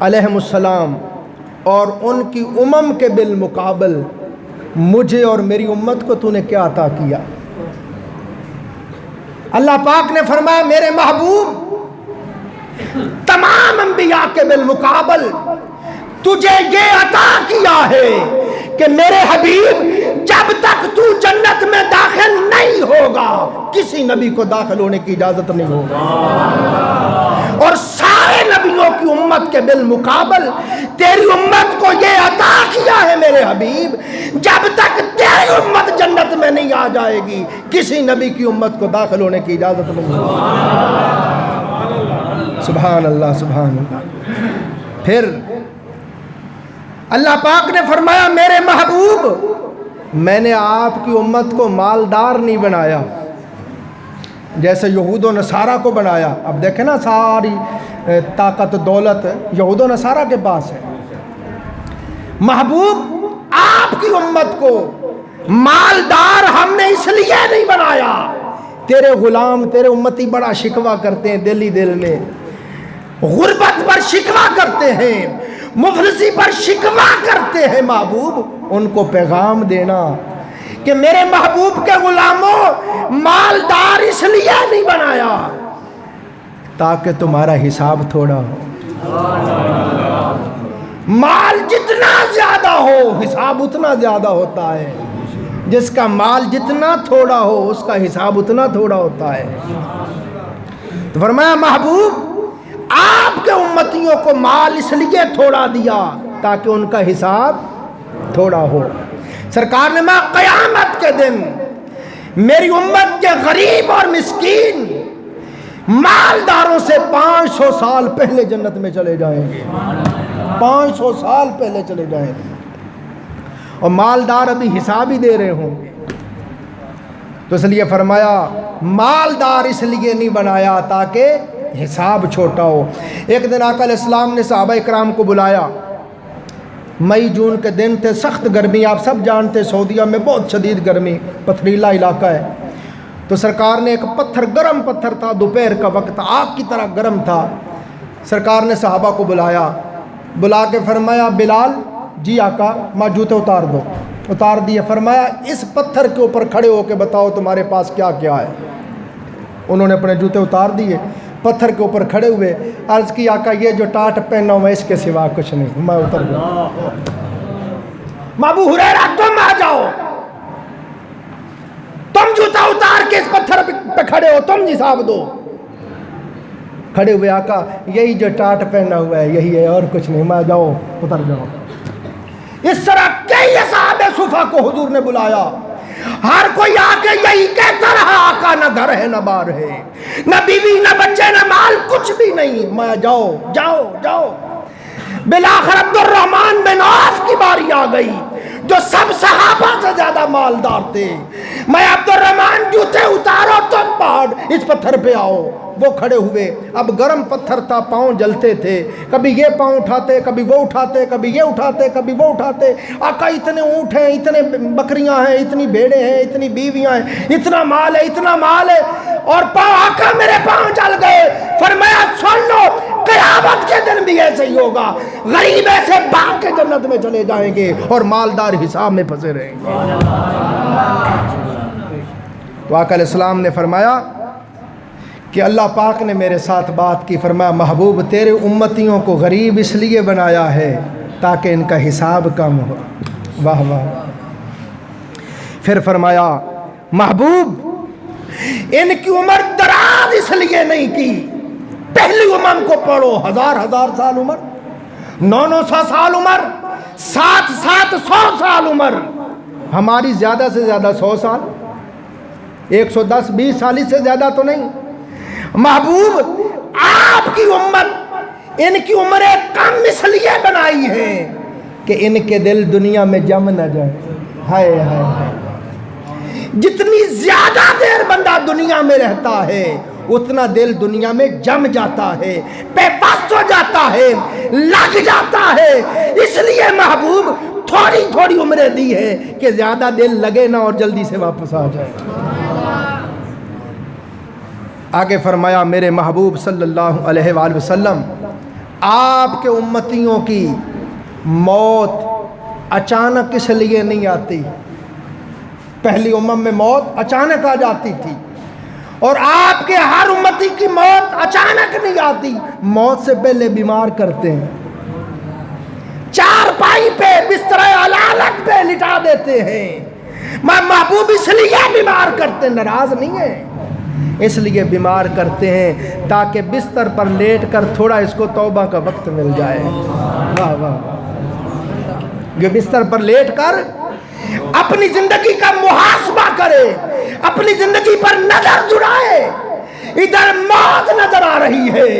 علیہم السلام اور ان کی امم کے بالمقابل مجھے اور میری امت کو تو نے کیا عطا کیا؟ اللہ پاک نے فرمایا میرے محبوب تمام انبیاء کے بالمقابل تجھے یہ عطا کیا ہے کہ میرے حبیب جب تک تو جنت میں داخل نہیں ہوگا کسی نبی کو داخل ہونے کی اجازت نہیں ہوگا. اور سارے نبیوں کی امت کے بالمقابل تیری امت کو یہ عطا کیا ہے میرے حبیب جب تک تیری امت جنت میں نہیں آ جائے گی کسی نبی کی امت کو داخل ہونے کی اجازت نہیں ہوگی. سبحان اللہ سبحان اللہ. پھر اللہ پاک نے فرمایا میرے محبوب میں نے آپ کی امت کو مالدار نہیں بنایا جیسے یہود و نصارہ کو بنایا. اب دیکھیں نا ساری طاقت دولت یہود و نصارہ کے پاس ہے. محبوب آپ کی امت کو مالدار ہم نے اس لیے نہیں بنایا. تیرے غلام تیرے امتی بڑا شکوہ کرتے ہیں دل میں غربت پر شکوہ کرتے ہیں مفلسی پر شکوہ کرتے ہیں. محبوب ان کو پیغام دینا کہ میرے محبوب کے غلاموں مالدار اس لیے نہیں بنایا تاکہ تمہارا حساب تھوڑا ہو. مال جتنا زیادہ ہو حساب اتنا زیادہ ہوتا ہے. جس کا مال جتنا تھوڑا ہو اس کا حساب اتنا تھوڑا ہوتا ہے. تو فرمایا محبوب آپ کے امتیوں کو مال اس لیے تھوڑا دیا تاکہ ان کا حساب تھوڑا ہو. سرکار نے میں قیامت کے دن میری امت کے غریب اور مسکین مالداروں سے 500 سال پہلے جنت میں چلے جائیں گے. 500 سال پہلے چلے جائیں گے اور مالدار ابھی حساب ہی دے رہے ہوں گے. تو اس لیے فرمایا مالدار اس لیے نہیں بنایا تاکہ حساب چھوٹا ہو. ایک دن آقا علیہ السلام نے صحابہ اکرام کو بلایا. مئی جون کے دن تھے سخت گرمی آپ سب جانتے سعودیہ میں بہت شدید گرمی پتھریلا علاقہ ہے. تو سرکار نے ایک پتھر گرم پتھر تھا دوپہر کا وقت آگ کی طرح گرم تھا. سرکار نے صحابہ کو بلایا بلا کے فرمایا بلال جی آقا ماں جوتے اتار دو. اتار دیے. فرمایا اس پتھر کے اوپر کھڑے ہو کے بتاؤ تمہارے پاس کیا کیا ہے. انہوں نے اپنے جوتے اتار دیے پتھر کے اوپر کھڑے ہوئے. عرض کی آقا یہ جو ٹاٹ پہنا ہوں میں اس کے سوا کچھ نہیں. میں اتر گیا. ابو ہریرہ تم آ جاؤ تم جوتا اتار کے اس پتھر پہ کھڑے ہو تم حساب دو. کھڑے ہوئے آقا یہی جو ٹاٹ پہنا ہوا ہے یہی ہے اور کچھ نہیں. میں جاؤ اتر جاؤ. اس طرح کئی اصحاب صفا کو حضور نے بلایا. ہر کوئی آ کے یہی کہتا رہا آقا نہ گھر ہے نہ بار ہے نہ بیوی نہ بچے نہ مال کچھ بھی نہیں. میں جاؤ جاؤ جاؤ. بالآخر عبد الرحمن بن عوف کی باری آ گئی جو سب صحابہ سے زیادہ مالدار تھے. میں عبد الرحمن جوتے اتارو تم پہاڑ اس پتھر پہ آؤ. وہ کھڑے ہوئے. اب گرم پتھر تھا پاؤں جلتے تھے. کبھی یہ پاؤں اٹھاتے کبھی وہ اٹھاتے کبھی یہ اٹھاتے کبھی وہ اٹھاتے. آقا اتنے اونٹ ہیں اتنے بکریاں ہیں اتنی بھیڑیں ہیں اتنی بیویاں ہیں اتنا مال ہے اتنا مال ہے اور پاؤں آقا میرے پاؤں جل گئے. فرمایا سن لو قیامت کے دن بھی ایسے ہی ہوگا. غریب ایسے بھاگ کے جنت میں چلے جائیں گے اور مالدار حساب میں پھنسے رہیں گے. تو آقا علیہ السلام نے فرمایا کہ اللہ پاک نے میرے ساتھ بات کی. فرمایا محبوب تیرے امتیوں کو غریب اس لیے بنایا ہے تاکہ ان کا حساب کم ہو. واہ واہ. پھر فرمایا محبوب ان کی عمر دراز اس لیے نہیں کی. پہلی امم کو پڑھو 1000 سال عمر 900 سال عمر 700 سال عمر. ہماری زیادہ سے زیادہ 100 سال 110-20 سال سے زیادہ تو نہیں. محبوب آپ کی امت ان کی عمریں کم اس لیے بنائی ہیں کہ ان کے دل دنیا میں جم نہ جائے. ہائے ہائے، جتنی زیادہ دیر بندہ دنیا میں رہتا ہے اتنا دل دنیا میں جم جاتا ہے، بے بس ہو جاتا ہے، لگ جاتا ہے. اس لیے محبوب تھوڑی تھوڑی عمریں دی ہے کہ زیادہ دل لگے نہ اور جلدی سے واپس آ جائے. آگے فرمایا میرے محبوب صلی اللہ علیہ وآلہ وسلم، آپ کے امتیوں کی موت اچانک اس لیے نہیں آتی. پہلی امم میں موت اچانک آ جاتی تھی، اور آپ کے ہر امتی کی موت اچانک نہیں آتی. موت سے پہلے بیمار کرتے ہیں، چارپائی پہ بستر علالت پہ لٹا دیتے ہیں. محبوب اس لیے بیمار کرتے، ناراض نہیں ہیں، اس لیے بیمار کرتے ہیں تاکہ بستر پر لیٹ کر تھوڑا اس کو توبہ کا وقت مل جائے. واہ واہ، جو بستر پر لیٹ کر اپنی زندگی کا محاسبہ کرے، اپنی زندگی پر نظر جڑائے. ادھر موت نظر آ رہی ہے،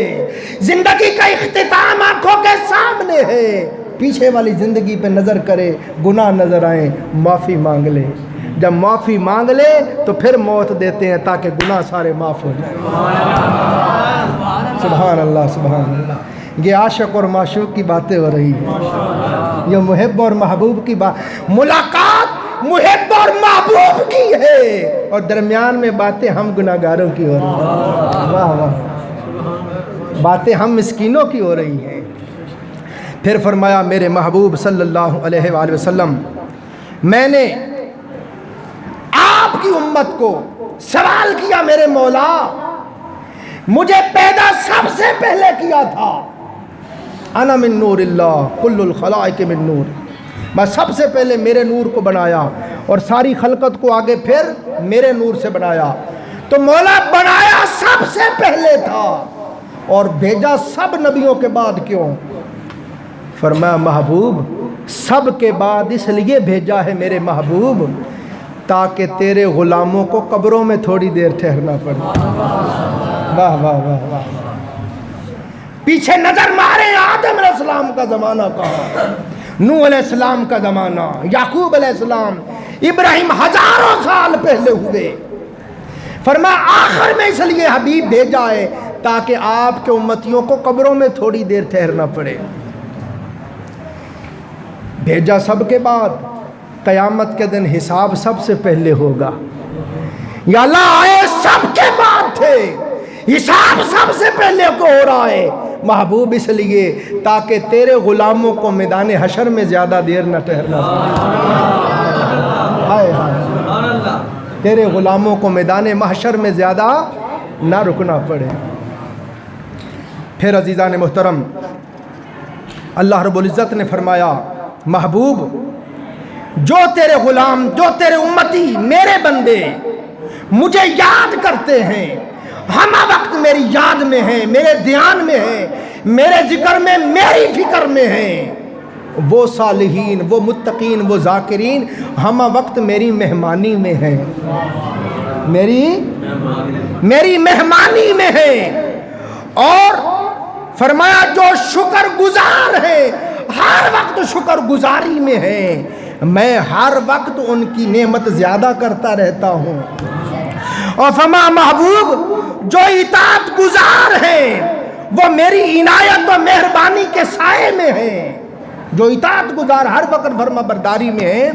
زندگی کا اختتام آنکھوں کے سامنے ہے، پیچھے والی زندگی پہ نظر کرے، گناہ نظر آئیں، معافی مانگ لے. جب معافی مانگ لے تو پھر موت دیتے ہیں تاکہ گناہ سارے معاف ہو جائیں. سبحان اللہ سبحان اللہ. یہ عاشق اور معشوق کی باتیں ہو رہی ہیں، یہ محب اور محبوب کی بات، ملاقات محب اور محبوب کی ہے، اور درمیان میں باتیں ہم گناہگاروں کی ہو رہی ہیں. واہ واہ، باتیں ہم مسکینوں کی ہو رہی ہیں. پھر فرمایا میرے محبوب صلی اللہ علیہ وآلہ وسلم، میں نے آپ کی امت کو سوال کیا، میرے مولا مجھے پیدا سب سے پہلے کیا تھا، انا من نور اللہ کل الخلائق من نور، میں سب سے پہلے میرے نور کو بنایا اور ساری خلقت کو آگے پھر میرے نور سے بنایا. تو مولا بنایا سب سے پہلے تھا اور بھیجا سب نبیوں کے بعد کیوں؟ فرمایا محبوب سب کے بعد اس لیے بھیجا ہے میرے محبوب تاکہ تیرے غلاموں کو قبروں میں تھوڑی دیر ٹھہرنا پڑے. واہ واہ واہ واہ. پیچھے نظر مارے، آدم علیہ السلام کا زمانہ کہاں، نوح علیہ السلام کا زمانہ، یعقوب علیہ السلام، ابراہیم ہزاروں سال پہلے ہوئے. فرمایا آخر میں اس لیے حبیب بھیجا ہے تاکہ آپ کے امتیوں کو قبروں میں تھوڑی دیر ٹھہرنا پڑے. بھیجا سب کے بعد، قیامت کے دن حساب سب سے پہلے ہوگا. یا اللہ آئے سب کے بعد تھے، حساب سب سے پہلے کو ہو رہا ہے محبوب اس لیے تاکہ تیرے غلاموں کو میدان حشر میں زیادہ دیر نہ ٹھہرنا پڑے. تیرے غلاموں کو میدان محشر میں زیادہ نہ رکنا پڑے. پھر عزیزان محترم، اللہ رب العزت نے فرمایا محبوب جو تیرے غلام، جو تیرے امتی، میرے بندے مجھے یاد کرتے ہیں، ہم وقت میری یاد میں ہیں، میرے دھیان میں ہیں، میرے ذکر میں، میری فکر میں ہیں، وہ صالحین، وہ متقین، وہ ذاکرین ہم وقت میری مہمانی میں ہیں، میری مہمانی میں ہیں. اور فرمایا جو شکر گزار ہیں ہر وقت شکر گزاری میں ہیں، میں ہر وقت ان کی نعمت زیادہ کرتا رہتا ہوں. اور فرمایا محبوب جو اطاعت گزار ہیں وہ میری عنایت و مہربانی کے سائے میں ہیں. جو اطاعت گزار ہر وقت فرما برداری میں ہیں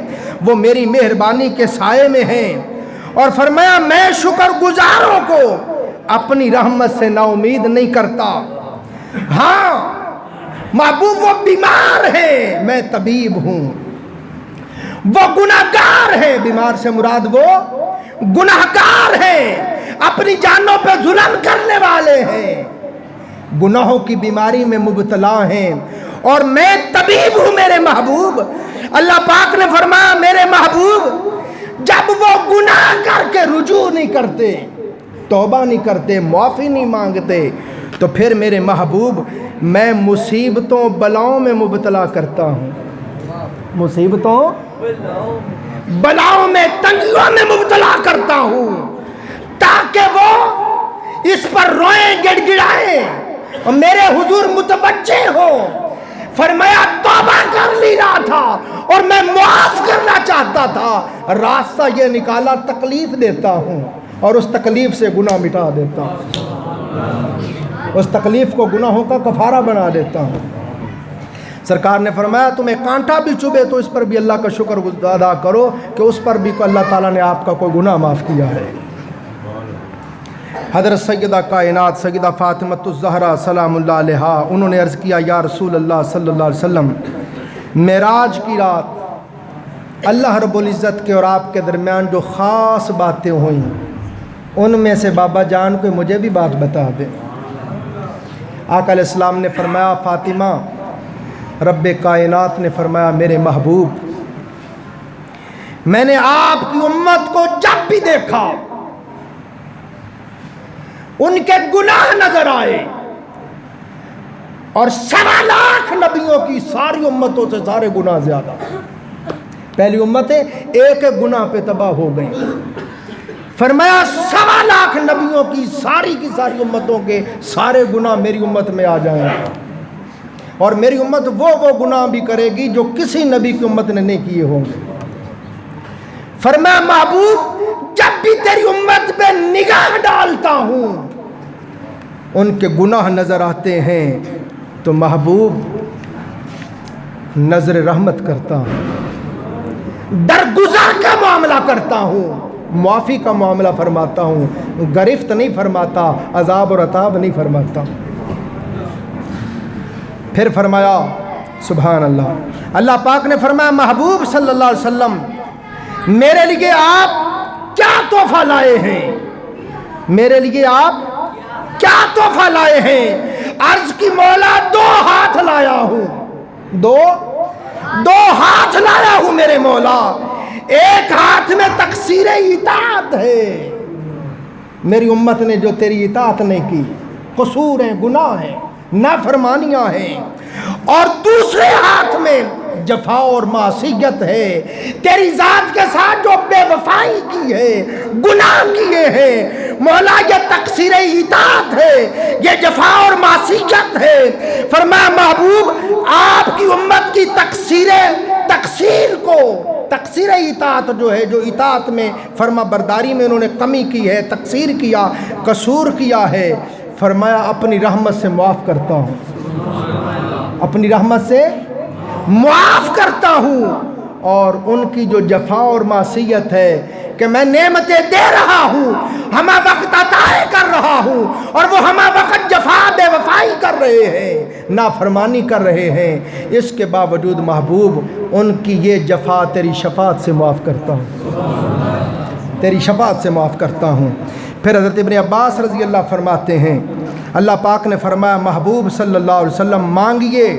وہ میری مہربانی کے سائے میں ہیں. اور فرمایا میں شکر گزاروں کو اپنی رحمت سے نا امید نہیں کرتا. ہاں محبوب وہ بیمار ہیں، میں طبیب ہوں، وہ گناہگار ہیں، بیمار سے مراد وہ گناہگار ہیں، اپنی جانوں پہ ظلم کرنے والے ہیں، گناہوں کی بیماری میں مبتلا ہیں، اور میں طبیب ہوں میرے محبوب. اللہ پاک نے فرمایا میرے محبوب جب وہ گناہ کر کے رجوع نہیں کرتے، توبہ نہیں کرتے، معافی نہیں مانگتے، تو پھر میرے محبوب میں مصیبتوں بلاؤں میں مبتلا کرتا ہوں، مصیبتوں بلاؤں میں، تنگیوں میں مبتلا کرتا ہوں تاکہ وہ اس پر روئیں، گڑ گڑائیں، اور میرے حضور متوجہ ہو، فرمایا توبہ کر لی رہا تھا اور میں معاف کرنا چاہتا تھا، راستہ یہ نکالا تکلیف دیتا ہوں اور اس تکلیف سے گناہ مٹا دیتا ہوں، اس تکلیف کو گناہوں کا کفارہ بنا دیتا ہوں۔ سرکار نے فرمایا تمہیں کانٹا بھی چبھے تو اس پر بھی اللہ کا شکر ادا کرو کہ اس پر بھی اللہ تعالیٰ نے آپ کا کوئی گناہ معاف کیا ہے۔ حضرت سیدہ کائنات سیدہ فاطمہ الزہرا سلام اللہ علیہا انہوں نے عرض کیا یا رسول اللہ صلی اللہ علیہ وسلم، معراج کی رات اللہ رب العزت کے اور آپ کے درمیان جو خاص باتیں ہوئیں ان میں سے بابا جان کو مجھے بھی بات بتا دیں۔ آقا علیہ السلام نے فرمایا فاطمہ، رب کائنات نے فرمایا میرے محبوب، میں نے آپ کی امت کو جب بھی دیکھا ان کے گناہ نظر آئے، اور 1.25 لاکھ نبیوں کی ساری امتوں سے سارے گناہ زیادہ، پہلی امتیں ایک ایک گناہ پہ تباہ ہو گئی، فرمایا 1.25 لاکھ نبیوں کی ساری امتوں کے سارے گناہ میری امت میں آ جائیں، اور میری امت وہ گناہ بھی کرے گی جو کسی نبی کی امت نے نہیں کیے ہوں گے۔ فرمایا محبوب، جب بھی تیری امت پہ نگاہ ڈالتا ہوں ان کے گناہ نظر آتے ہیں تو محبوب نظر رحمت کرتا ہوں، درگزر کا معاملہ کرتا ہوں، معافی کا معاملہ فرماتا ہوں، گرفت نہیں فرماتا، عذاب اور عطاب نہیں فرماتا۔ پھر فرمایا سبحان اللہ، اللہ پاک نے فرمایا محبوب صلی اللہ علیہ وسلم، میرے لیے آپ کیا تحفہ لائے ہیں، میرے لیے آپ کیا تحفہ لائے ہیں؟ عرض کی مولا 2 ہاتھ لایا ہوں، دو ہاتھ لایا ہوں میرے مولا، ایک ہاتھ میں تقصیر اطاعت ہے، میری امت نے جو تیری اطاعت نہیں کی، قصور ہیں، گناہ ہیں، نافرمانیاں ہیں، اور دوسرے ہاتھ میں جفا اور معصیت ہے، تیری ذات کے ساتھ جو بے وفائی کی ہے، گناہ کیے ہیں، مولا یہ تقصیر اطاعت ہے، یہ جفا اور معصیت ہے۔ فرمایا محبوب، آپ کی امت کی تقصیر کو، تقصیر اطاعت جو ہے، جو اطاعت میں فرما برداری میں انہوں نے کمی کی ہے، تقصیر کیا، قصور کیا ہے، فرمایا اپنی رحمت سے معاف کرتا ہوں، اپنی رحمت سے معاف کرتا ہوں، اور ان کی جو جفا اور معصیت ہے کہ میں نعمتیں دے رہا ہوں، ہمہ وقت عطائیں کر رہا ہوں، اور وہ ہمہ وقت جفا بے وفائی کر رہے ہیں، نافرمانی کر رہے ہیں، اس کے باوجود محبوب ان کی یہ جفا تیری شفاعت سے معاف کرتا ہوں، تیری شفاعت سے معاف کرتا ہوں۔ پھر حضرت ابن عباس رضی اللہ فرماتے ہیں، اللہ پاک نے فرمایا محبوب صلی اللہ علیہ وسلم مانگیے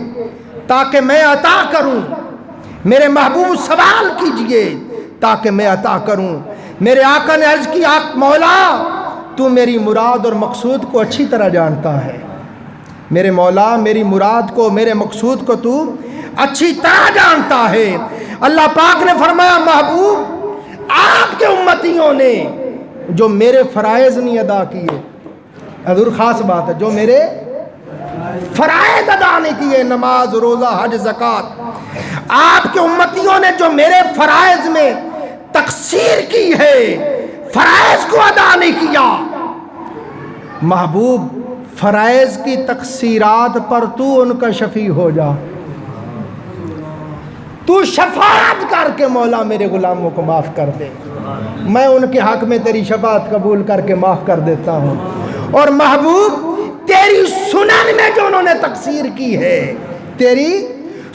تاکہ میں عطا کروں، میرے محبوب سوال کیجئے تاکہ میں عطا کروں۔ میرے آقا نے عرض کی مولا تو میری مراد اور مقصود کو اچھی طرح جانتا ہے، میرے مولا میری مراد کو، میرے مقصود کو تو اچھی طرح جانتا ہے۔ اللہ پاک نے فرمایا محبوب آپ کے امتیوں نے جو میرے فرائض نہیں ادا کیے، حضور خاص بات ہے، جو میرے فرائض ادا نہیں کیے، نماز، روزہ، حج، زکوٰۃ، آپ کے امتیوں نے جو میرے فرائض میں تقصیر کی ہے، فرائض کو ادا نہیں کیا، محبوب فرائض کی تقصیرات پر تو ان کا شفیع ہو جا، تو شفاعت کر کے مولا میرے غلاموں کو معاف کر دے، میں ان کے حق میں تیری شفاعت قبول کر کے معاف کر دیتا ہوں۔ اور محبوب تیری سنن میں جو انہوں نے تقصیر کی ہے، تیری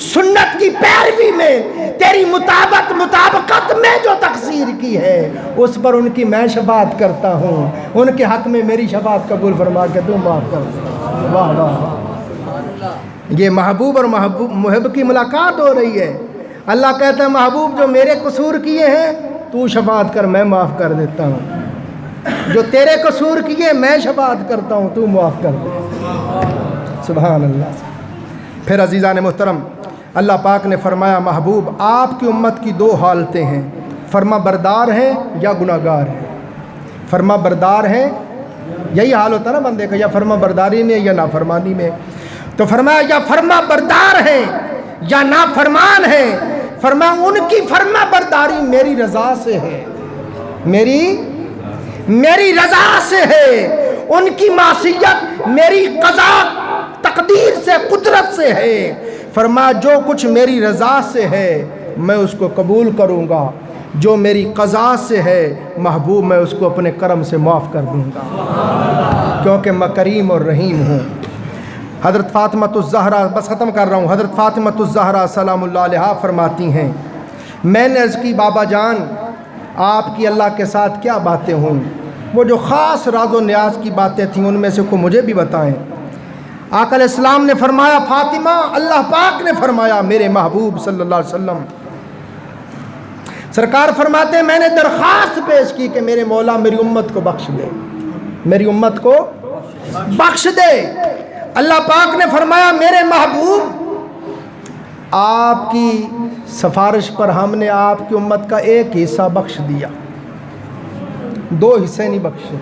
سنت کی پیروی میں، تیری مطابقت میں جو تقصیر کی ہے، اس پر ان کی میں شفاعت کرتا ہوں، ان کے حق میں میری شفاعت قبول فرما کے تو معاف کر دے۔ واہ واہ، یہ محبوب اور محب کی ملاقات ہو رہی ہے۔ اللہ کہتا ہے محبوب جو میرے قصور کیے ہیں تو شفاعت کر، میں معاف کر دیتا ہوں، جو تیرے قصور کیے میں شفاعت کرتا ہوں، تو معاف کر دے۔ سبحان اللہ۔ پھر عزیزان محترم، اللہ پاک نے فرمایا محبوب آپ کی امت کی 2 حالتیں ہیں، فرما بردار ہیں یا گناہگار ہیں، فرما بردار ہیں یہی حال ہوتا نا بندے کا، یا فرما برداری میں یا نافرمانی میں. تو فرمایا یا فرما بردار ہیں یا نافرمان ہیں. فرمایا ان کی فرما برداری میری رضا سے ہے، میری رضا سے ہے. ان کی معصیت میری قضا تقدیر سے، قدرت سے ہے. فرمایا جو کچھ میری رضا سے ہے میں اس کو قبول کروں گا، جو میری قضا سے ہے محبوب میں اس کو اپنے کرم سے معاف کر دوں گا، کیونکہ میں کریم اور رحیم ہوں. حضرت فاطمہ الزہرا، بس ختم کر رہا ہوں، حضرت فاطمہ الزہرا سلام اللہ علیہا فرماتی ہیں میں نے عرض کی بابا جان آپ کی اللہ کے ساتھ کیا باتیں ہوں؟ وہ جو خاص راز و نیاز کی باتیں تھیں ان میں سے کو مجھے بھی بتائیں. آقا علیہ السلام نے فرمایا فاطمہ اللہ پاک نے فرمایا میرے محبوب صلی اللہ علیہ وسلم سرکار فرماتے ہیں میں نے درخواست پیش کی کہ میرے مولا میری امت کو بخش دے، میری امت کو بخش دے. اللہ پاک نے فرمایا میرے محبوب آپ کی سفارش پر ہم نے آپ کی امت کا ایک حصہ بخش دیا، 2 حصے نہیں بخشے.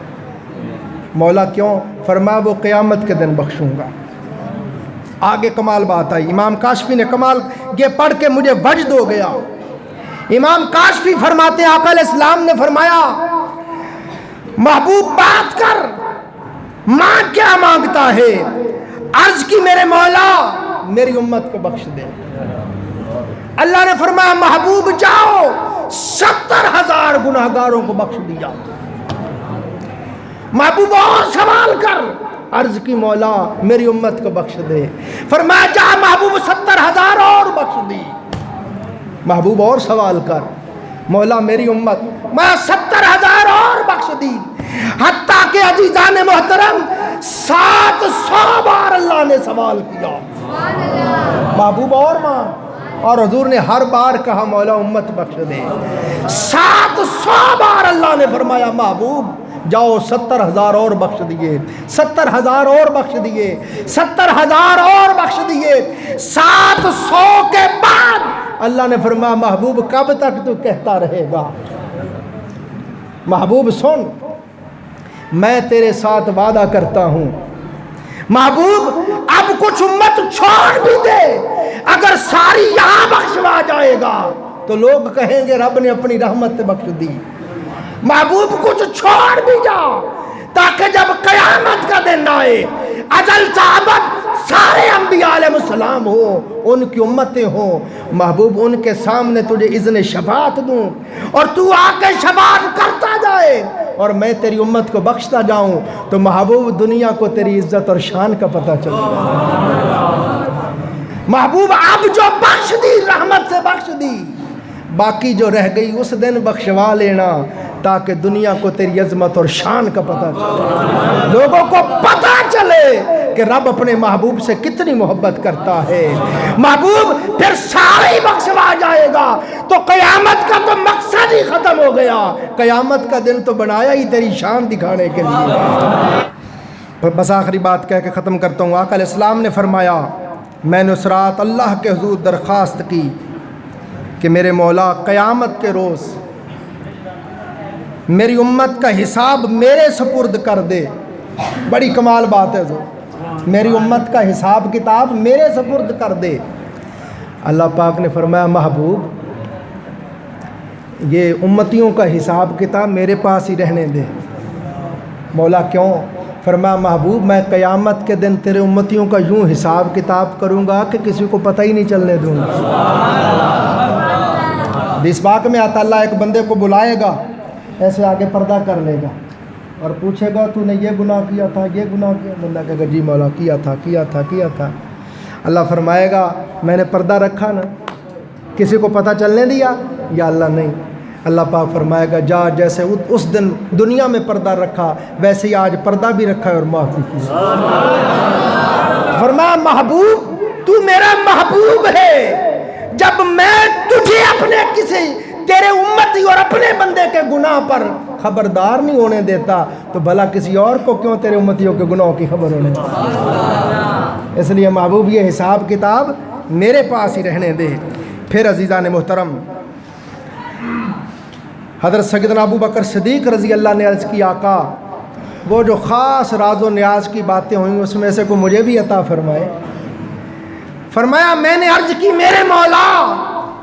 مولا کیوں؟ فرمایا وہ قیامت کے دن بخشوں گا. آگے کمال بات آئی، امام کاشفی نے کمال یہ پڑھ کے مجھے وجد ہو گیا. امام کاشفی فرماتے ہیں آقا علیہ السلام نے فرمایا محبوب بات کر، ماں کیا مانگتا ہے؟ عرض کی میرے مولا میری امت کو بخش دے. اللہ نے فرمایا محبوب جاؤ 70,000 گناہگاروں کو بخش دیا. محبوب اور سوال کر، عرض کی مولا میری امت کو بخش دے. فرمایا جا محبوب 70,000 اور بخش دی. محبوب اور سوال کر، مولا میری امت، میں 70,000 اور بخش دی. حتیٰ کہ عزیزان محترم 700 بار اللہ نے سوال کیا محبوب اور ماں، اور حضور نے ہر بار کہا مولا امت بخش دے. 700 بار اللہ نے فرمایا محبوب جاؤ 70,000 اور بخش دیے، 70,000 اور بخش دیے، 70,000 اور بخش دیے. 700 کے بعد اللہ نے فرمایا محبوب کب تک تو کہتا رہے گا؟ محبوب سن میں تیرے ساتھ وعدہ کرتا ہوں محبوب اب کچھ امت چھوڑ بھی دے، اگر ساری یہاں بخشوا جائے گا تو لوگ کہیں گے رب نے اپنی رحمت سے بخش دی. محبوب کچھ چھوڑ بھی جا تاکہ جب قیامت کا دن آئے ازل صحابت سارے انبیاء علیہ السلام ہو، ان کی امتیں ہوں، محبوب ان کے سامنے تجھے اذن شفاعت دوں اور تو آ کے شفاعت کرتا جائے اور میں تیری امت کو بخشتا جاؤں تو محبوب دنیا کو تیری عزت اور شان کا پتہ چلے گا. محبوب اب جو بخش دی رحمت سے بخش دی، باقی جو رہ گئی اس دن بخشوا لینا تاکہ دنیا کو تیری عظمت اور شان کا پتہ چلے، لوگوں کو پتہ چلے کہ رب اپنے محبوب سے کتنی محبت کرتا ہے. محبوب پھر سارے بخشوا جائے گا تو قیامت کا تو مقصد ہی ختم ہو گیا. قیامت کا دن تو بنایا ہی تیری شان دکھانے کے لیے. بس آخری بات کہہ کے ختم کرتا ہوں. آقا علیہ السلام نے فرمایا میں نے اس رات اللہ کے حضور درخواست کی کہ میرے مولا قیامت کے روز میری امت کا حساب میرے سپرد کر دے. بڑی کمال بات ہے جو میری امت کا حساب کتاب میرے سپرد کر دے. اللہ پاک نے فرمایا محبوب یہ امتیوں کا حساب کتاب میرے پاس ہی رہنے دے. مولا کیوں؟ فرمایا محبوب میں قیامت کے دن تیرے امتیوں کا یوں حساب کتاب کروں گا کہ کسی کو پتہ ہی نہیں چلنے دوں گا. حدیث پاک میں آتا اللہ ایک بندے کو بلائے گا، ایسے آگے پردہ کر لے گا اور پوچھے گا تو نے یہ گناہ کیا تھا، یہ گناہ کیا؟ بندہ کہے گا جی مولا کیا تھا. اللہ فرمائے گا میں نے پردہ رکھا نا، کسی کو پتہ چلنے دیا؟ یا اللہ نہیں. اللہ پاک فرمائے گا جا جیسے اس دن دنیا میں پردہ رکھا ویسے ہی آج پردہ بھی رکھا ہے اور معافی کی. فرمایا محبوب تو میرا محبوب ہے، جب میں تجھے اپنے کسی تیرے امتی اور اپنے بندے کے گناہ پر خبردار نہیں ہونے دیتا تو بھلا کسی اور کو کیوں تیرے امتیوں کے گناہوں کی خبر ہونے دیتا. اس لیے محبوب یہ حساب کتاب میرے پاس ہی رہنے دے. پھر عزیزان محترم حضرت سیدنا ابو بکر صدیق رضی اللہ نے عرض کی آقا وہ جو خاص راز و نیاز کی باتیں ہوئیں اس میں سے کو مجھے بھی عطا فرمائے۔ فرمایا میں نے عرض کی میرے مولا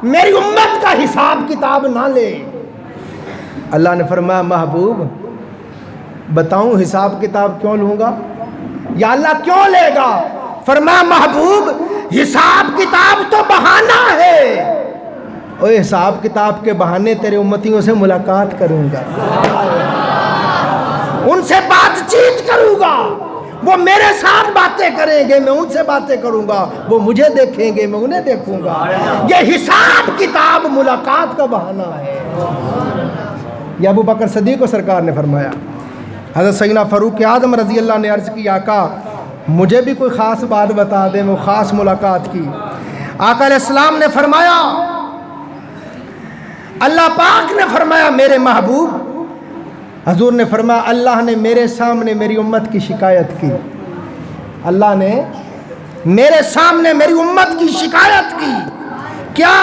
میری امت کا حساب کتاب نہ لے۔ اللہ نے فرمایا محبوب بتاؤں حساب کتاب کیوں لوں گا؟ یا اللہ کیوں لے گا؟ فرمایا محبوب حساب کتاب تو بہانہ ہے، اور حساب کتاب کے بہانے تیرے امتیوں سے ملاقات کروں گا، ان سے بات چیت کروں گا، وہ میرے ساتھ باتیں کریں گے، میں ان سے باتیں کروں گا، وہ مجھے دیکھیں گے، میں انہیں دیکھوں گا۔ یہ حساب کتاب ملاقات کا بہانہ ہے۔ یہ ابو بکر صدیق کو سرکار نے فرمایا۔ حضرت سیدنا فاروق اعظم رضی اللہ نے عرض کی آقا مجھے بھی کوئی خاص بات بتا دیں، وہ خاص ملاقات کی۔ آقا علیہ السلام نے فرمایا، اللہ پاک نے فرمایا میرے محبوب، حضور نے فرمایا اللہ نے میرے سامنے میری امت کی شکایت کی، اللہ نے میرے سامنے میری امت کی شکایت کی۔ کیا؟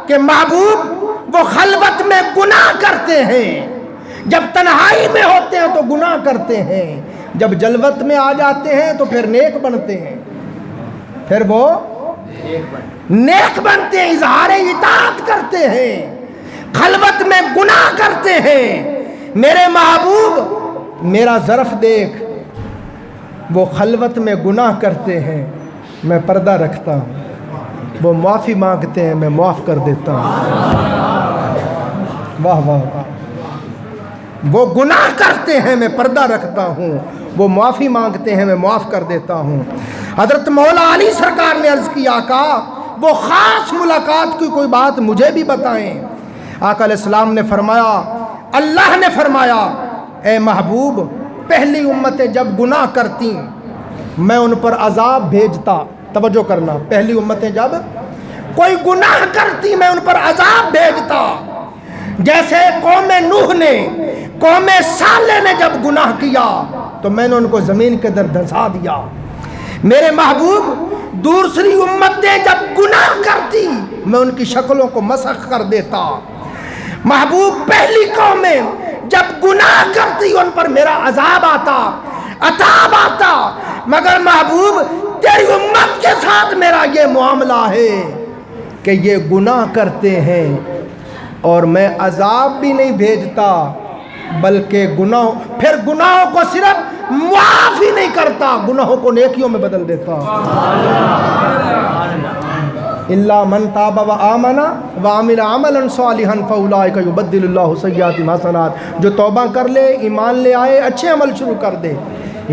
کہ محبوب وہ خلوت میں گناہ کرتے ہیں، جب تنہائی میں ہوتے ہیں تو گناہ کرتے ہیں، جب جلوت میں آ جاتے ہیں تو پھر نیک بنتے ہیں، پھر وہ نیک بنتے ہیں، اظہار اطاعت کرتے ہیں، خلوت میں گناہ کرتے ہیں۔ میرے محبوب میرا ظرف دیکھ، وہ خلوت میں گناہ کرتے ہیں، میں پردہ رکھتا ہوں، وہ معافی مانگتے ہیں، میں معاف کر دیتا ہوں۔ واہ واہ واہ، وہ گناہ کرتے ہیں میں پردہ رکھتا ہوں، وہ معافی مانگتے ہیں میں معاف کر دیتا ہوں۔ حضرت مولا علی سرکار نے عرض کی آقا وہ خاص ملاقات کی کوئی بات مجھے بھی بتائیں۔ آقا علیہ السلام نے فرمایا، اللہ نے فرمایا اے محبوب پہلی امتیں جب گناہ کرتی میں ان پر عذاب بھیجتا۔ توجہ کرنا، پہلی امتیں جب کوئی گناہ کرتی میں ان پر عذاب بھیجتا، جیسے قوم نوح نے قوم صالح نے جب گناہ کیا تو میں نے ان کو زمین کے در دھنسا دیا۔ میرے محبوب دوسری امتیں جب گناہ کرتی میں ان کی شکلوں کو مسخ کر دیتا۔ محبوب پہلی قومیں جب گناہ کرتی ان پر میرا عذاب آتا، عذاب آتا، مگر محبوب تیری امت کے ساتھ میرا یہ معاملہ ہے کہ یہ گناہ کرتے ہیں اور میں عذاب بھی نہیں بھیجتا بلکہ پھر گناہوں کو صرف معاف ہی نہیں کرتا، گناہوں کو نیکیوں میں بدل دیتا۔ الا من تاب وآمن وعمل عملا صالحا فاولئک یبدل اللہ سیئاتہم حسنات، جو توبہ کر لے، ایمان لے آئے، اچھے عمل شروع کر دے،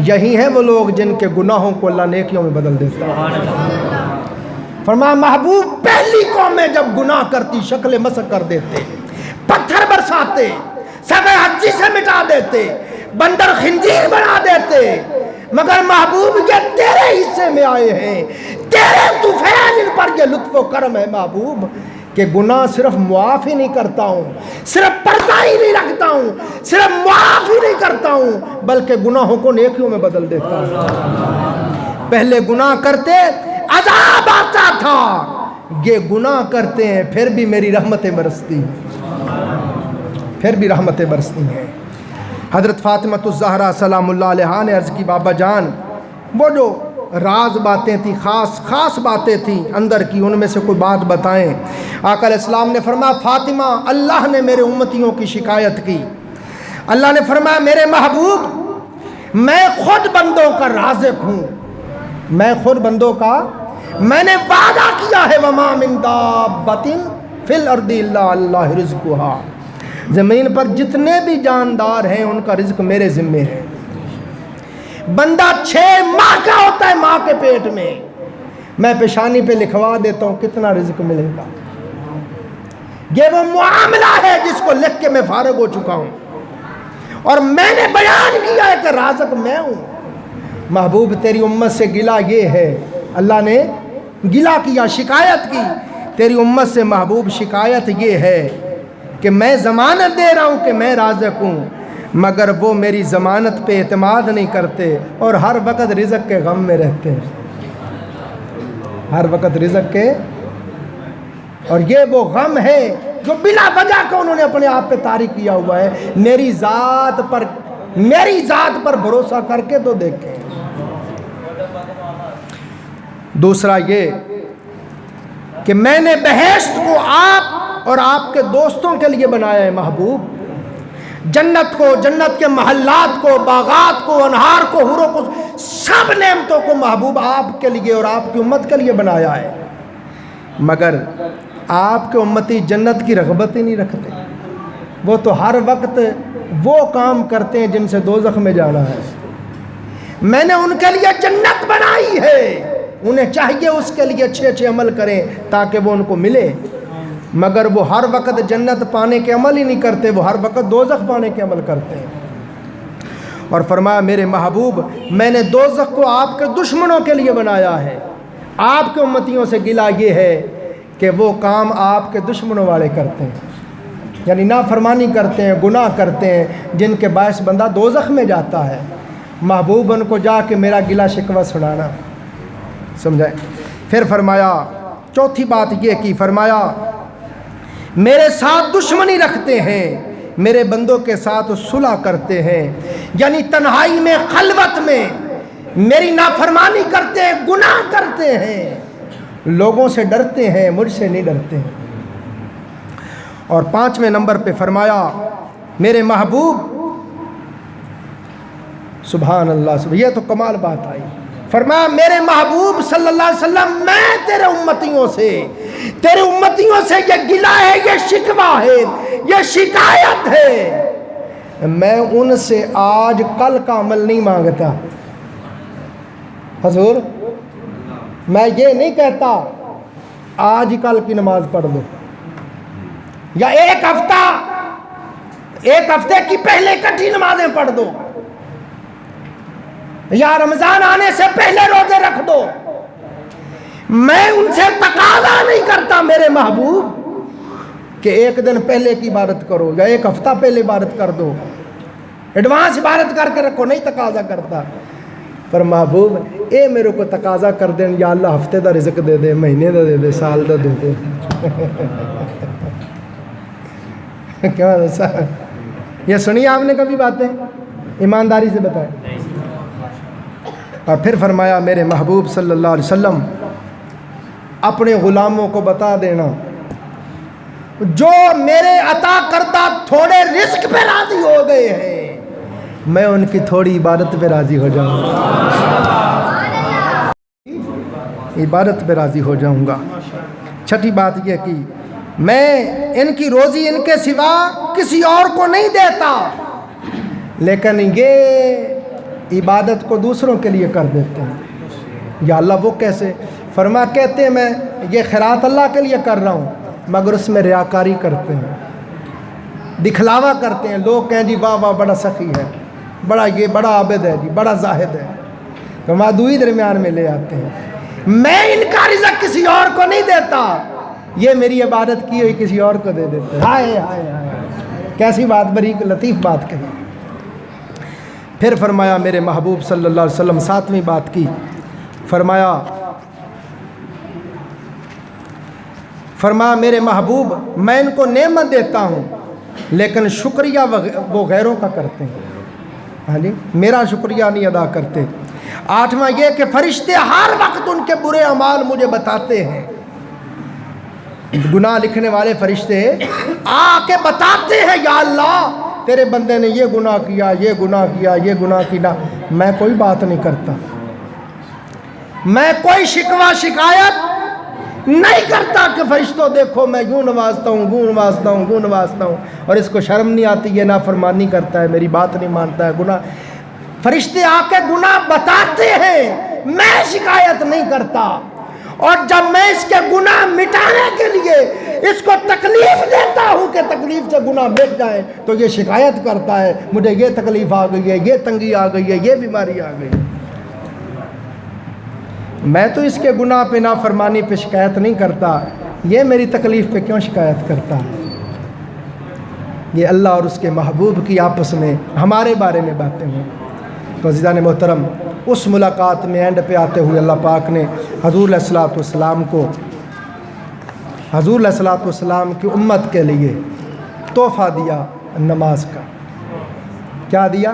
یہی ہیں وہ لوگ جن کے گناہوں کو اللہ نیکیوں میں بدل دیتا ہے۔ فرمایا محبوب پہلی قومیں جب گناہ کرتی شکل مسخ کر دیتے، پتھر برساتے، سگے ہستی سے مٹا دیتے، بندر خنزیر بنا دیتے، مگر محبوب یہ تیرے حصے میں آئے ہیں، تیرے طفیل ان پر یہ لطف و کرم ہے محبوب کہ گناہ صرف معاف ہی نہیں کرتا ہوں، صرف پردہ ہی نہیں رکھتا ہوں، صرف معاف ہی نہیں کرتا ہوں بلکہ گناہوں کو نیکیوں میں بدل دیتا ہوں۔ پہلے گناہ کرتے عذاب آتا تھا، یہ گناہ کرتے ہیں پھر بھی میری رحمتیں برستی ہیں، پھر بھی رحمتیں برستی ہیں۔ حضرت فاطمہ الزہرا سلام اللہ علیہا نے عرض کی بابا جان وہ جو راز باتیں تھیں، خاص باتیں تھیں اندر کی، ان میں سے کوئی بات بتائیں۔ آقا علیہ السلام نے فرمایا فاطمہ اللہ نے میرے امتیوں کی شکایت کی، اللہ نے فرمایا میرے محبوب میں خود بندوں کا رازق ہوں، میں خود بندوں کا، میں نے وعدہ کیا ہے وما من دابۃ فی الارض الا اللہ رزقھا، زمین پر جتنے بھی جاندار ہیں ان کا رزق میرے ذمے ہے۔ بندہ 6 ماہ کا ہوتا ہے ماں کے پیٹ میں، میں پیشانی پہ لکھوا دیتا ہوں کتنا رزق ملے گا۔ یہ وہ معاملہ ہے جس کو لکھ کے میں فارغ ہو چکا ہوں اور میں نے بیان کیا ہے کہ رازق میں ہوں۔ محبوب تیری امت سے گلہ یہ ہے، اللہ نے گلہ کیا، شکایت کی تیری امت سے محبوب، شکایت یہ ہے کہ میں ضمانت دے رہا ہوں کہ میں رازق ہوں مگر وہ میری ضمانت پہ اعتماد نہیں کرتے اور ہر وقت رزق کے غم میں رہتے ہیں، ہر وقت رزق کے، اور یہ وہ غم ہے جو بلا وجہ کا انہوں نے اپنے آپ پہ طاری کیا ہوا ہے۔ میری ذات پر میری ذات پر بھروسہ کر کے تو دیکھیں۔ دوسرا یہ کہ میں نے بہشت کو آپ اور آپ کے دوستوں کے لیے بنایا ہے محبوب، جنت کو، جنت کے محلات کو، باغات کو، انہار کو، حوروں کو، سب نعمتوں کو محبوب آپ کے لیے اور آپ کی امت کے لیے بنایا ہے، مگر آپ کے امتی جنت کی رغبت ہی نہیں رکھتے، وہ تو ہر وقت وہ کام کرتے ہیں جن سے دوزخ میں جانا ہے۔ میں نے ان کے لیے جنت بنائی ہے، انہیں چاہیے اس کے لیے اچھے اچھے عمل کریں تاکہ وہ ان کو ملے، مگر وہ ہر وقت جنت پانے کے عمل ہی نہیں کرتے، وہ ہر وقت دوزخ پانے کے عمل کرتے ہیں۔ اور فرمایا میرے محبوب میں نے دوزخ کو آپ کے دشمنوں کے لیے بنایا ہے، آپ کے امتیوں سے گلہ یہ ہے کہ وہ کام آپ کے دشمنوں والے کرتے ہیں، یعنی نافرمانی کرتے ہیں، گناہ کرتے ہیں، جن کے باعث بندہ دوزخ میں جاتا ہے۔ محبوب ان کو جا کے میرا گلہ شکوہ سنانا، سمجھائیں۔ پھر فرمایا چوتھی بات یہ کی، فرمایا میرے ساتھ دشمنی رکھتے ہیں، میرے بندوں کے ساتھ صلح کرتے ہیں، یعنی تنہائی میں، خلوت میں میری نافرمانی کرتے ہیں، گناہ کرتے ہیں، لوگوں سے ڈرتے ہیں، مجھ سے نہیں ڈرتے ہیں۔ اور 5ویں نمبر پہ فرمایا میرے محبوب، سبحان اللہ، یہ تو کمال بات آئی، فرمایا میرے محبوب صلی اللہ علیہ وسلم میں تیرے امتیوں سے یہ گلہ ہے، یہ شکوہ ہے، یہ شکایت ہے، میں ان سے آج کل کا عمل نہیں مانگتا۔ حضور میں یہ نہیں کہتا آج کل کی نماز پڑھ دو، یا ایک ہفتے کی پہلے کٹھی نمازیں پڑھ دو، یا رمضان آنے سے پہلے روزے رکھ دو۔ میں ان سے تقاضا نہیں کرتا میرے محبوب کہ ایک دن پہلے کی عبادت کرو یا ایک ہفتہ پہلے عبادت کر دو، ایڈوانس عبادت کر کے رکھو، نہیں تقاضا کرتا۔ پر محبوب اے میرے کو تقاضا کر دیں، یا اللہ ہفتے دا رزق دے دے، مہینے دا دے دے، سال دا دے دے۔ کیا یہ سنی آپ نے کبھی باتیں؟ ایمانداری سے بتائیں۔ اور پھر فرمایا میرے محبوب صلی اللہ علیہ وسلم اپنے غلاموں کو بتا دینا جو میرے عطا کردہ تھوڑے رزق پہ راضی ہو گئے ہیں، میں ان کی تھوڑی عبادت پہ راضی ہو جاؤں گا، عبادت پہ راضی ہو جاؤں گا۔ چھٹی بات یہ کہ میں ان کی روزی ان کے سوا کسی اور کو نہیں دیتا، لیکن یہ عبادت کو دوسروں کے لیے کر دیتے ہیں۔ یا اللہ وہ کیسے؟ فرما کہتے ہیں میں یہ خیرات اللہ کے لیے کر رہا ہوں، مگر اس میں ریاکاری کرتے ہیں، دکھلاوا کرتے ہیں، لوگ کہیں جی واہ واہ بڑا سخی ہے، بڑا یہ بڑا عابد ہے جی، بڑا زاہد ہے، تو مادوئی درمیان میں لے آتے ہیں۔ میں ان کا رزق کسی اور کو نہیں دیتا، یہ میری عبادت کی ہوئی کسی اور کو دے دیتے ہیں۔ ہائے ہائے ہائے، کیسی بات، بڑی لطیف بات کہی۔ پھر فرمایا میرے محبوب صلی اللہ علیہ وسلم 7ویں بات کی، فرمایا میرے محبوب میں ان کو نعمت دیتا ہوں لیکن شکریہ وہ غیروں کا کرتے ہیں، ہاں جی میرا شکریہ نہیں ادا کرتے۔ 8واں یہ کہ فرشتے ہر وقت ان کے برے اعمال مجھے بتاتے ہیں، گناہ لکھنے والے فرشتے آ کے بتاتے ہیں یا اللہ تیرے بندے نے یہ گناہ کیا، یہ گناہ کیا، یہ گناہ کیا، میں کوئی بات نہیں کرتا، میں کوئی شکوہ شکایت نہیں کرتا کہ فرشتوں دیکھو میں یوں نوازتا ہوں، یوں نوازتا ہوں، یوں نوازتا ہوں، اور اس کو شرم نہیں آتی، یہ نافرمانی کرتا ہے، میری بات نہیں مانتا ہے، گناہ۔ فرشتے آ کے گناہ بتاتے ہیں، میں شکایت نہیں کرتا، اور جب میں اس کے گناہ مٹانے کے لیے اس کو تکلیف دیتا ہوں کہ تکلیف سے گناہ مٹ جائے، تو یہ شکایت کرتا ہے مجھے یہ تکلیف آ گئی ہے، یہ تنگی آ گئی ہے، یہ بیماری آ گئی۔ میں تو اس کے گناہ پہ نافرمانی پہ شکایت نہیں کرتا، یہ میری تکلیف پہ کیوں شکایت کرتا ہے؟ یہ اللہ اور اس کے محبوب کی آپس میں ہمارے بارے میں باتیں ہیں۔ تو عزیزان محترم، اس ملاقات میں اینڈ پہ آتے ہوئے اللہ پاک نے حضور علیہ الصلوۃ والسلام کو، حضور علیہ الصلوۃ والسلام کی امت کے لیے تحفہ دیا نماز کا۔ کیا دیا؟